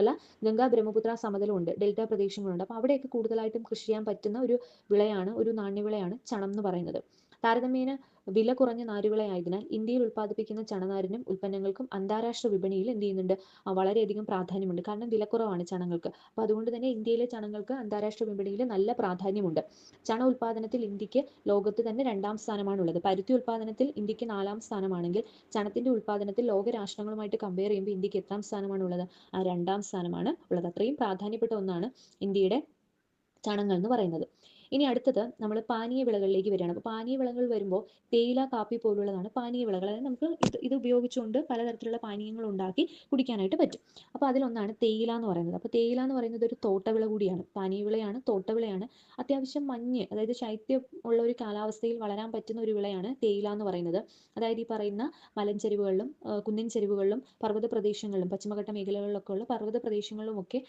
അല്ല, ഗംഗാ ബ്രഹ്മപുത്ര സമതലമുണ്ട്, ഡെൽറ്റ പ്രദേശങ്ങളുണ്ട്. അപ്പോൾ അവിടെയൊക്കെ കൂടുതലായിട്ടും കൃഷി ചെയ്യാൻ പറ്റുന്ന ഒരു വിളയാണ്, ഒരു നാണ്യവിളയാണ് ചണം എന്ന് പറയുന്നത്. താരതമ്യേന വില കുറഞ്ഞ നാരുവിളയായതിനാൽ ഇന്ത്യയിൽ ഉൽപ്പാദിപ്പിക്കുന്ന ചണനാരിനും ഉൽപ്പന്നങ്ങൾക്കും അന്താരാഷ്ട്ര വിപണിയിൽ എന്ത് ചെയ്യുന്നുണ്ട്? വളരെയധികം പ്രാധാന്യമുണ്ട്. കാരണം വിലക്കുറവാണ് ചണങ്ങൾക്ക്. അപ്പോൾ അതുകൊണ്ട് തന്നെ ഇന്ത്യയിലെ ചണങ്ങൾക്ക് അന്താരാഷ്ട്ര വിപണിയിൽ നല്ല പ്രാധാന്യമുണ്ട്. ചണ ഉൽപ്പാദനത്തിൽ ഇന്ത്യക്ക് ലോകത്ത് തന്നെ 2ാം സ്ഥാനമാണുള്ളത്. പരുത്തി ഉൽപ്പാദനത്തിൽ ഇന്ത്യക്ക് 4ാം സ്ഥാനമാണെങ്കിൽ ചണത്തിന്റെ ഉൽപ്പാദനത്തിൽ ലോകരാഷ്ട്രങ്ങളുമായിട്ട് കമ്പയർ ചെയ്യുമ്പോൾ ഇന്ത്യക്ക് എത്രാം സ്ഥാനമാണുള്ളത്? 2ാം സ്ഥാനമാണ് ഉള്ളത്. അത്രയും പ്രാധാന്യപ്പെട്ട ഒന്നാണ് ഇന്ത്യയുടെ ചണങ്ങൾ എന്ന് പറയുന്നത്. ഇനി അടുത്തത് നമ്മൾ പാനീയ വിളകളിലേക്ക് വരികയാണ്. അപ്പോൾ പാനീയ വിളകൾ വരുമ്പോൾ തേയില, കാപ്പി പോലുള്ളതാണ് പാനീയ വിളകൾ. അതായത് നമുക്ക് ഇത് ഉപയോഗിച്ചുകൊണ്ട് പലതരത്തിലുള്ള പാനീയങ്ങൾ ഉണ്ടാക്കി കുടിക്കാനായിട്ട് പറ്റും. അപ്പോൾ അതിലൊന്നാണ് തേയില എന്ന് പറയുന്നത്. അപ്പോൾ തേയില എന്ന് പറയുന്നത് ഒരു തോട്ടവിള കൂടിയാണ്. പാനീയ വിളയാണ്, തോട്ടവിളയാണ്. അത്യാവശ്യം മഞ്ഞ്, അതായത് ശൈത്യം ഉള്ള ഒരു കാലാവസ്ഥയിൽ വളരാൻ പറ്റുന്ന ഒരു വിളയാണ് തേയില എന്ന് പറയുന്നത്. അതായത് ഈ പറയുന്ന മലഞ്ചെരിവുകളിലും കുന്നിൻ ചെരിവുകളിലും പർവ്വത പ്രദേശങ്ങളിലും പശ്ചിമഘട്ട മേഖലകളിലൊക്കെ ഉള്ള പർവ്വത പ്രദേശങ്ങളിലും ഒക്കെ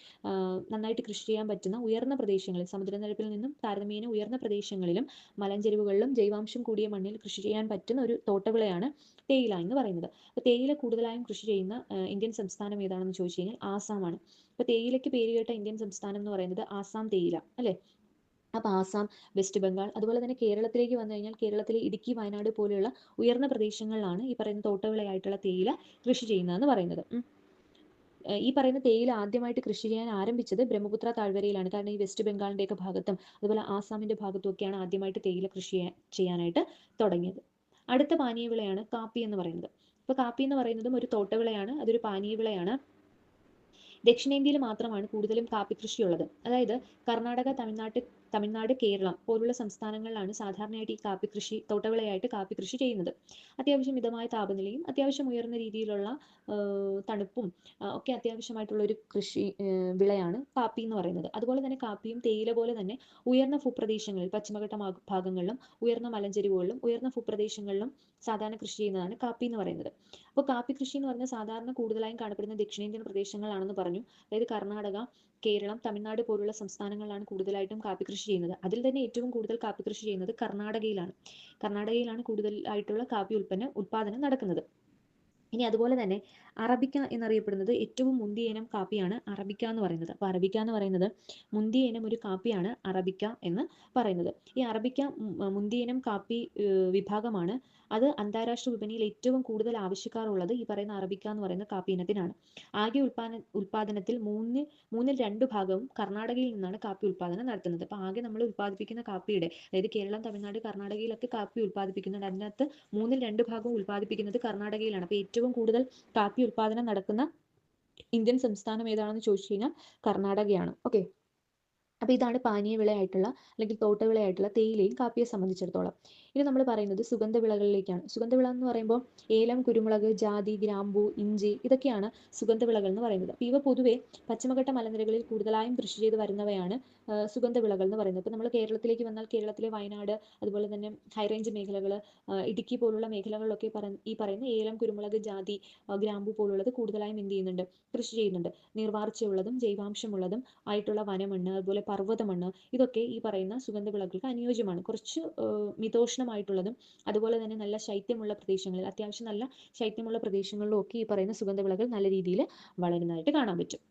നന്നായിട്ട് കൃഷി ചെയ്യാൻ പറ്റുന്ന ഉയർന്ന പ്രദേശങ്ങളിൽ, സമുദ്രനിരപ്പിൽ നിന്നും താരതമ്യേന ഉയർന്ന പ്രദേശങ്ങളിലും മലഞ്ചെരിവുകളിലും ജൈവാംശം കൂടിയ മണ്ണിൽ കൃഷി ചെയ്യാൻ പറ്റുന്ന ഒരു തോട്ടവിളയാണ് തേയില എന്ന് പറയുന്നത്. അപ്പോൾ തേയില കൂടുതലായും കൃഷി ചെയ്യുന്ന ഇന്ത്യൻ സംസ്ഥാനം ഏതാണെന്ന് ചോദിച്ചു കഴിഞ്ഞാൽ ആസാമാണ്. അപ്പോൾ തേയിലയ്ക്ക് പേരുകേട്ട ഇന്ത്യൻ സംസ്ഥാനം എന്ന് പറയുന്നത് ആസാം തേയില അല്ലേ. അപ്പോൾ ആസാം, വെസ്റ്റ് ബംഗാൾ, അതുപോലെ തന്നെ കേരളത്തിലേക്ക് വന്നു കഴിഞ്ഞാൽ കേരളത്തിലെ ഇടുക്കി, വയനാട് പോലെയുള്ള ഉയർന്ന പ്രദേശങ്ങളിലാണ് ഈ പറയുന്ന തോട്ടവിളയായിട്ടുള്ള തേയില കൃഷി ചെയ്യുന്നതെന്ന് പറയുന്നത്. ഈ പറയുന്ന തേയില ആദ്യമായിട്ട് കൃഷി ചെയ്യാൻ ആരംഭിച്ചത് ബ്രഹ്മപുത്ര താഴ്വരയിലാണ്. കാരണം ഈ വെസ്റ്റ് ബംഗാളിൻ്റെയൊക്കെ ഭാഗത്തും അതുപോലെ ആസാമിൻ്റെ ഭാഗത്തും ഒക്കെയാണ് ആദ്യമായിട്ട് തേയില കൃഷി ചെയ്യാനായിട്ട് തുടങ്ങിയത്. അടുത്ത പാനീയ വിളയാണ് കാപ്പി എന്ന് പറയുന്നത്. അപ്പോൾ കാപ്പി എന്ന് പറയുന്നതും ഒരു തോട്ടവിളയാണ്, അതൊരു പാനീയ വിളയാണ്. ദക്ഷിണേന്ത്യയിൽ മാത്രമാണ് കൂടുതലും കാപ്പി കൃഷിയുള്ളത്. അതായത് കർണാടക, തമിഴ്നാട് തമിഴ്നാട്, കേരളം പോലുള്ള സംസ്ഥാനങ്ങളിലാണ് സാധാരണയായിട്ട് ഈ കാപ്പി കൃഷി, തോട്ടവിളയായിട്ട് കാപ്പി കൃഷി ചെയ്യുന്നത്. അത്യാവശ്യം മിതമായ താപനിലയും അത്യാവശ്യം ഉയർന്ന രീതിയിലുള്ള തണുപ്പും ഒക്കെ അത്യാവശ്യമായിട്ടുള്ള ഒരു കൃഷി വിളയാണ് കാപ്പി എന്ന് പറയുന്നത്. അതുപോലെ തന്നെ കാപ്പിയും തേയില പോലെ തന്നെ ഉയർന്ന ഭൂപ്രദേശങ്ങളിൽ, പശ്ചിമഘട്ട ഭാഗങ്ങളിലും ഉയർന്ന മലഞ്ചെരിവുകളിലും ഉയർന്ന ഭൂപ്രദേശങ്ങളിലും സാധാരണ കൃഷി ചെയ്യുന്നതാണ് കാപ്പി എന്ന് പറയുന്നത്. അപ്പോൾ കാപ്പി കൃഷി എന്ന് പറഞ്ഞാൽ സാധാരണ കൂടുതലായും കാണപ്പെടുന്ന ദക്ഷിണേന്ത്യൻ പ്രദേശങ്ങളിലാണെന്ന് പറഞ്ഞു. അതായത് കർണാടക, കേരളം, തമിഴ്നാട് പോലുള്ള സംസ്ഥാനങ്ങളിലാണ് കൂടുതലായിട്ടും കാപ്പി കൃഷി ചെയ്യുന്നത്. അതിൽ തന്നെ ഏറ്റവും കൂടുതൽ കാപ്പി കൃഷി ചെയ്യുന്നത് കർണാടകയിലാണ്. കർണാടകയിലാണ് കൂടുതലായിട്ടുള്ള കാപ്പി ഉൽപാദനം നടക്കുന്നത്. ഇനി അതുപോലെ തന്നെ അറബിക്ക എന്നറിയപ്പെടുന്നത് ഏറ്റവും മുന്തിയ ഇനം കാപ്പിയാണ് അറബിക്ക എന്ന് പറയുന്നത്. അപ്പോൾ അറബിക്ക എന്ന് പറയുന്നത് മുന്തിയ ഇനം ഒരു കാപ്പിയാണ് അറബിക്ക എന്ന് പറയുന്നത്. ഈ അറബിക്ക മുന്തിയ ഇനം കാപ്പി വിഭാഗമാണ്. അത് അന്താരാഷ്ട്ര വിപണിയിൽ ഏറ്റവും കൂടുതൽ ആവശ്യക്കാരുള്ളത് ഈ പറയുന്ന അറബിക്ക എന്ന് പറയുന്ന കാപ്പി ഇനത്തിനാണ്. ആകെ ഉൽപാദനത്തിൽ മൂന്നിൽ 2 ഭാഗവും കർണാടകയിൽ നിന്നാണ് കാപ്പി ഉൽപാദനം നടത്തുന്നത്. അപ്പോൾ ആകെ നമ്മൾ ഉൽപ്പാദിപ്പിക്കുന്ന കാപ്പിയുടെ, അതായത് കേരളം, തമിഴ്നാട്, കർണാടകയിലൊക്കെ കാപ്പി ഉൽപ്പാദിപ്പിക്കുന്നുണ്ട്. അതിനകത്ത് 3/2 ഭാഗവും ഉൽപ്പാദിപ്പിക്കുന്നത് കർണാടകയിലാണ്. അപ്പോൾ ഏറ്റവും കൂടുതൽ കാപ്പി ഉൽപാദനം നടക്കുന്ന ഇന്ത്യൻ സംസ്ഥാനം ഏതാണെന്ന് ചോദിച്ചു കഴിഞ്ഞാൽ കർണാടകയാണ്. ഓക്കെ, അപ്പോൾ ഇതാണ് പാനീയ വിളയായിട്ടുള്ള അല്ലെങ്കിൽ തോട്ടവിളയായിട്ടുള്ള തേയിലയും കാപ്പിയെ സംബന്ധിച്ചിടത്തോളം. ഇനി നമ്മൾ പറയുന്നത് സുഗന്ധവിളകളിലേക്കാണ്. സുഗന്ധവിള എന്ന് പറയുമ്പോൾ ഏലം, കുരുമുളക്, ജാതി, ഗ്രാമ്പൂ, ഇഞ്ചി ഇതൊക്കെയാണ് സുഗന്ധവിളകൾ എന്ന് പറയുന്നത്. അപ്പോൾ ഇവ പൊതുവെ പശ്ചിമഘട്ട മലനിരകളിൽ കൂടുതലായും കൃഷി ചെയ്ത് വരുന്നവയാണ് സുഗന്ധവിളകൾ എന്ന് പറയുന്നത്. ഇപ്പോൾ നമ്മൾ കേരളത്തിലേക്ക് വന്നാൽ കേരളത്തിലെ വയനാട്, അതുപോലെ തന്നെ ഹൈറേഞ്ച് മേഖലകൾ, ഇടുക്കി പോലുള്ള മേഖലകളിലൊക്കെ ഈ പറയുന്ന ഏലം, കുരുമുളക്, ജാതി, ഗ്രാമ്പൂ പോലുള്ളത് കൂടുതലായും എന്ത് ചെയ്യുന്നുണ്ട്, കൃഷി ചെയ്യുന്നുണ്ട്. നീർവാർച്ചയുള്ളതും ജൈവാംശമുള്ളതും ആയിട്ടുള്ള വനമണ്ണ്, അതുപോലെ പർവ്വതമണ്ണ്, ഇതൊക്കെ ഈ പറയുന്ന സുഗന്ധവിളകൾക്ക് അനുയോജ്യമാണ്. കുറച്ച് മിതോഷ്ണമായിട്ടുള്ളതും അതുപോലെ തന്നെ നല്ല ശൈത്യമുള്ള പ്രദേശങ്ങളിൽ, അത്യാവശ്യം നല്ല ശൈത്യമുള്ള പ്രദേശങ്ങളിലും ഒക്കെ ഈ പറയുന്ന സുഗന്ധവിളകൾ നല്ല രീതിയിൽ വളരുന്നതായിട്ട് കാണാൻ പറ്റും.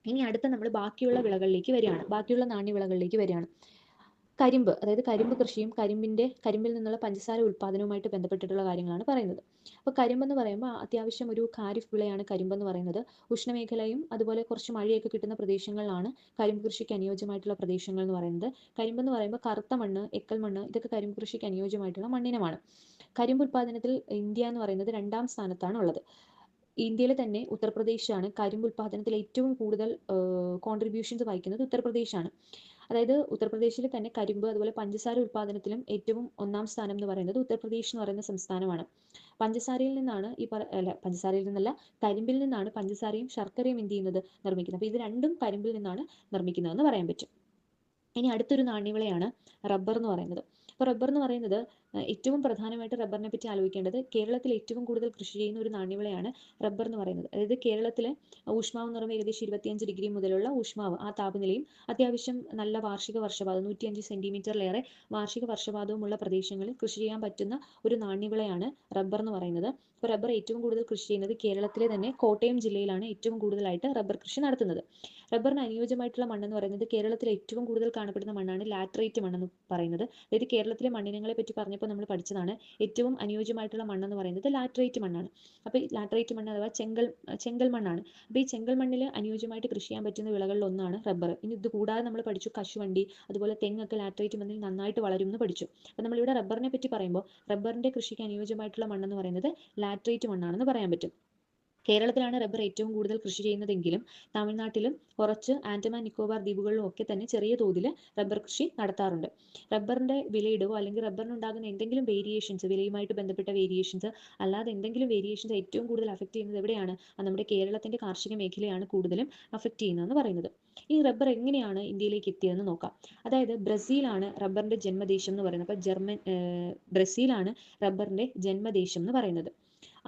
ഇനി അടുത്ത നമ്മൾ ബാക്കിയുള്ള വിളകളിലേക്ക് വരികയാണ്, ബാക്കിയുള്ള നാണ്യവിളകളിലേക്ക് വരികയാണ്. കരിമ്പ്, അതായത് കരിമ്പ് കൃഷിയും കരിമ്പിൽ നിന്നുള്ള പഞ്ചസാര ഉൽപ്പാദനവുമായിട്ട് ബന്ധപ്പെട്ടിട്ടുള്ള കാര്യങ്ങളാണ് പറയുന്നത്. അപ്പോൾ കരിമ്പെന്ന് പറയുമ്പോൾ അത്യാവശ്യം ഒരു ഖാരിഫ് വിളയാണ് കരിമ്പെന്ന് പറയുന്നത്. ഉഷ്ണമേഖലയും അതുപോലെ കുറച്ച് മഴയൊക്കെ കിട്ടുന്ന പ്രദേശങ്ങളിലാണ് കരിമ്പ് കൃഷിക്ക് അനുയോജ്യമായിട്ടുള്ള പ്രദേശങ്ങൾ എന്ന് പറയുന്നത്. കരിമ്പെന്ന് പറയുമ്പോൾ കറുത്ത മണ്ണ്, എക്കൽ മണ്ണ്, ഇതൊക്കെ കരിമ്പ് കൃഷിക്ക് അനുയോജ്യമായിട്ടുള്ള മണ്ണിനമാണ്. കരിമ്പ് ഉൽപ്പാദനത്തിൽ ഇന്ത്യ എന്ന് പറയുന്നത് 2ാം സ്ഥാനത്താണ് ഉള്ളത്. ഇന്ത്യയിലെ തന്നെ ഉത്തർപ്രദേശാണ് കരിമ്പ് ഉൽപ്പാദനത്തിൽ ഏറ്റവും കൂടുതൽ കോൺട്രിബ്യൂഷൻസ് വഹിക്കുന്നത്. ഉത്തർപ്രദേശാണ്. അതായത് ഉത്തർപ്രദേശിൽ തന്നെ കരിമ്പ് അതുപോലെ പഞ്ചസാര ഉൽപ്പാദനത്തിലും ഏറ്റവും 1ാം സ്ഥാനം എന്ന് പറയുന്നത് ഉത്തർപ്രദേശ് എന്ന് പറയുന്ന സംസ്ഥാനമാണ്. പഞ്ചസാരയിൽ നിന്നാണ് പഞ്ചസാരയിൽ നിന്നല്ല, കരിമ്പിൽ നിന്നാണ് പഞ്ചസാരയും ശർക്കരയും എന്ത് ചെയ്യുന്നത്, നിർമ്മിക്കുന്നത്. അപ്പോൾ ഇത് രണ്ടും കരിമ്പിൽ നിന്നാണ് നിർമ്മിക്കുന്നതെന്ന് പറയാൻ പറ്റും. ഇനി അടുത്തൊരു നാണ്യവിളയാണ് റബ്ബർ എന്ന് പറയുന്നത്. അപ്പോൾ റബ്ബർ എന്ന് പറയുന്നത് ഏറ്റവും പ്രധാനമായിട്ട് റബ്ബറിനെ പറ്റി ആലോചിക്കേണ്ടത്, കേരളത്തിൽ ഏറ്റവും കൂടുതൽ കൃഷി ചെയ്യുന്ന ഒരു നാണ്യവിളയാണ് റബ്ബർ എന്ന് പറയുന്നത്. അതായത് കേരളത്തിലെ ഊഷ്മാവ് എന്ന് പറയുമ്പോൾ ഏകദേശം 25 ഡിഗ്രി മുതലുള്ള ഊഷ്മാവ്, ആ താപനിലയും അത്യാവശ്യം നല്ല വാർഷിക വർഷപാതം 105 സെന്റിമീറ്ററിലേറെ വാർഷിക വർഷപാതവുമുള്ള പ്രദേശങ്ങളിൽ കൃഷി ചെയ്യാൻ പറ്റുന്ന ഒരു നാണ്യവിളയാണ് റബ്ബർ എന്ന് പറയുന്നത്. അപ്പോൾ റബ്ബർ ഏറ്റവും കൂടുതൽ കൃഷി ചെയ്യുന്നത് കേരളത്തിലെ തന്നെ കോട്ടയം ജില്ലയിലാണ് ഏറ്റവും കൂടുതലായിട്ട് റബ്ബർ കൃഷി നടത്തുന്നത്. റബ്ബറിന് അനുയോജ്യമായിട്ടുള്ള മണ്ണെന്ന് പറയുന്നത് കേരളത്തിൽ ഏറ്റവും കൂടുതൽ കാണപ്പെടുന്ന മണ്ണാണ് ലാറ്ററൈറ്റ് മണ്ണെന്ന് പറയുന്നത്. അതായത് കേരളത്തിലെ മണ്ണിനങ്ങളെ പറ്റി പറഞ്ഞപ്പോൾ നമ്മൾ പഠിച്ചതാണ്, ഏറ്റവും അനുയോജ്യമായിട്ടുള്ള മണ്ണെന്ന് പറയുന്നത് ലാറ്ററൈറ്റ് മണ്ണാണ്. അപ്പോൾ ഈ ലാറ്ററൈറ്റ് മണ്ണ് അഥവാ ചെങ്കൽ മണ്ണാണ്. അപ്പോൾ ഈ ചെങ്കൽ മണ്ണിൽ അനുയോജ്യമായിട്ട് കൃഷി ചെയ്യാൻ പറ്റുന്ന വിളകളിൽ ഒന്നാണ് റബ്ബർ. ഇനി ഇത് കൂടാതെ നമ്മൾ പഠിച്ചു കശുവണ്ടി, അതുപോലെ തെങ്ങൊക്കെ ലാറ്ററൈറ്റ് മണ്ണിൽ നന്നായിട്ട് വളരും എന്ന് പഠിച്ചു. അപ്പോൾ നമ്മളിവിടെ റബ്ബറിനെ പറ്റി പറയുമ്പോൾ റബ്ബറിന്റെ കൃഷിക്ക് അനുയോജ്യമായിട്ടുള്ള മണ്ണെന്ന് പറയുന്നത് ലാറ്ററൈറ്റ് മണ്ണാണെന്ന് പറയാൻ പറ്റും. കേരളത്തിലാണ് റബ്ബർ ഏറ്റവും കൂടുതൽ കൃഷി ചെയ്യുന്നതെങ്കിലും തമിഴ്നാട്ടിലും കുറച്ച് ആൻഡമാൻ നിക്കോബാർ ദ്വീപുകളിലും ഒക്കെ തന്നെ ചെറിയ തോതിൽ റബ്ബർ കൃഷി നടത്താറുണ്ട്. റബ്ബറിന്റെ വിലയിടവോ അല്ലെങ്കിൽ റബ്ബറിനുണ്ടാകുന്ന എന്തെങ്കിലും വേരിയേഷൻസ്, വിലയുമായിട്ട് ബന്ധപ്പെട്ട വേരിയേഷൻസ് അല്ലാതെ എന്തെങ്കിലും വേരിയേഷൻസ് ഏറ്റവും കൂടുതൽ അഫക്റ്റ് ചെയ്യുന്നത് എവിടെയാണ്? നമ്മുടെ കേരളത്തിന്റെ കാർഷിക മേഖലയാണ് കൂടുതലും അഫക്റ്റ് ചെയ്യുന്നതെന്ന് പറയുന്നത്. ഈ റബ്ബർ എങ്ങനെയാണ് ഇന്ത്യയിലേക്ക് എത്തിയതെന്ന് നോക്കാം. അതായത് ബ്രസീലാണ് റബ്ബറിന്റെ ജന്മദേശം എന്ന് പറയുന്നത്. അപ്പോൾ ബ്രസീലാണ് റബ്ബറിന്റെ ജന്മദേശം എന്ന് പറയുന്നത്.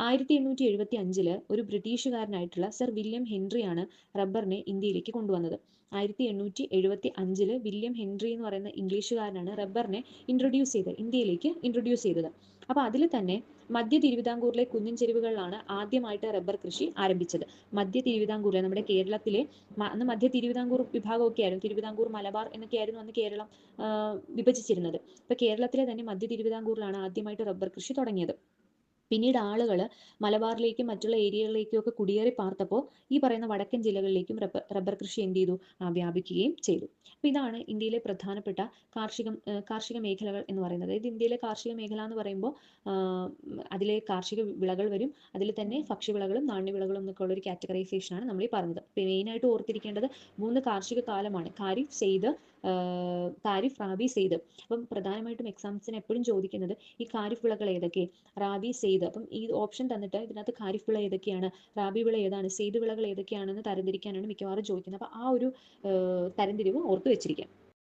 1875 ഒരു ബ്രിട്ടീഷുകാരനായിട്ടുള്ള സർ വില്യം ഹെൻറിയാണ് റബ്ബറിനെ ഇന്ത്യയിലേക്ക് കൊണ്ടുവന്നത്. 1875 വില്യം ഹെൻറി എന്ന് പറയുന്ന ഇംഗ്ലീഷുകാരനാണ് റബ്ബറിനെ ഇന്ത്യയിലേക്ക് ഇൻട്രൊഡ്യൂസ് ചെയ്തത്. അപ്പോൾ അതിൽ തന്നെ മധ്യ തിരുവിതാംകൂറിലെ കുന്നിൻ ചെരുവുകളിലാണ് ആദ്യമായിട്ട് റബ്ബർ കൃഷി ആരംഭിച്ചത്. മധ്യ തിരുവിതാംകൂറിലെ, നമ്മുടെ കേരളത്തിലെ അന്ന് മധ്യ തിരുവിതാംകൂർ വിഭാഗമൊക്കെ ആയിരുന്നു, തിരുവിതാംകൂർ, മലബാർ എന്നൊക്കെയായിരുന്നു അന്ന് കേരളം വിഭജിച്ചിരുന്നത്. അപ്പോൾ കേരളത്തിലെ തന്നെ മധ്യ തിരുവിതാംകൂറിലാണ് ആദ്യമായിട്ട് റബ്ബർ കൃഷി തുടങ്ങിയത്. പിന്നീട് ആളുകൾ മലബാറിലേക്കും മറ്റുള്ള ഏരിയകളിലേക്കും ഒക്കെ കുടിയേറി പാർത്തപ്പോൾ ഈ പറയുന്ന വടക്കൻ ജില്ലകളിലേക്കും റബ്ബർ കൃഷി എന്ത് ചെയ്തു, വ്യാപിക്കുകയും ചെയ്തു. അപ്പോൾ ഇതാണ് ഇന്ത്യയിലെ പ്രധാനപ്പെട്ട കാർഷിക മേഖലകൾ എന്ന് പറയുന്നത്. അതായത് ഇന്ത്യയിലെ കാർഷിക മേഖല എന്ന് പറയുമ്പോൾ അതിലെ കാർഷിക വിളകൾ വരും, അതിൽ തന്നെ ഭക്ഷ്യവിളകളും നാണ്യവിളകളും എന്നൊക്കെ ഉള്ള ഒരു കാറ്റഗറൈസേഷനാണ് നമ്മൾ ഈ പറഞ്ഞത്. മെയിനായിട്ട് ഓർത്തിരിക്കേണ്ടത് 3 കാർഷിക കാലമാണ്: ഖാരിഫ്, സെയ്ദ്, ഖാരിഫ്, റാബി, സെയ്ദ്. അപ്പം പ്രധാനമായിട്ടും എക്സാംസിന് എപ്പോഴും ചോദിക്കുന്നത് ഈ ഖാരിഫ് വിളകൾ ഏതൊക്കെ, റാബി, സെയ്ദ്. അപ്പം ഈ ഓപ്ഷൻ തന്നിട്ട് ഇതിനകത്ത് ഖാരിഫ് വിള ഏതൊക്കെയാണ്, റാബി വിള ഏതാണ്, സെയ്ദ് വിളകൾ ഏതൊക്കെയാണെന്ന് തരംതിരിക്കാനാണ് മിക്കവാറും ചോദിക്കുന്നത്. അപ്പോൾ ആ ഒരു തരംതിരിവ് ഓർത്ത് വെച്ചിരിക്കാം.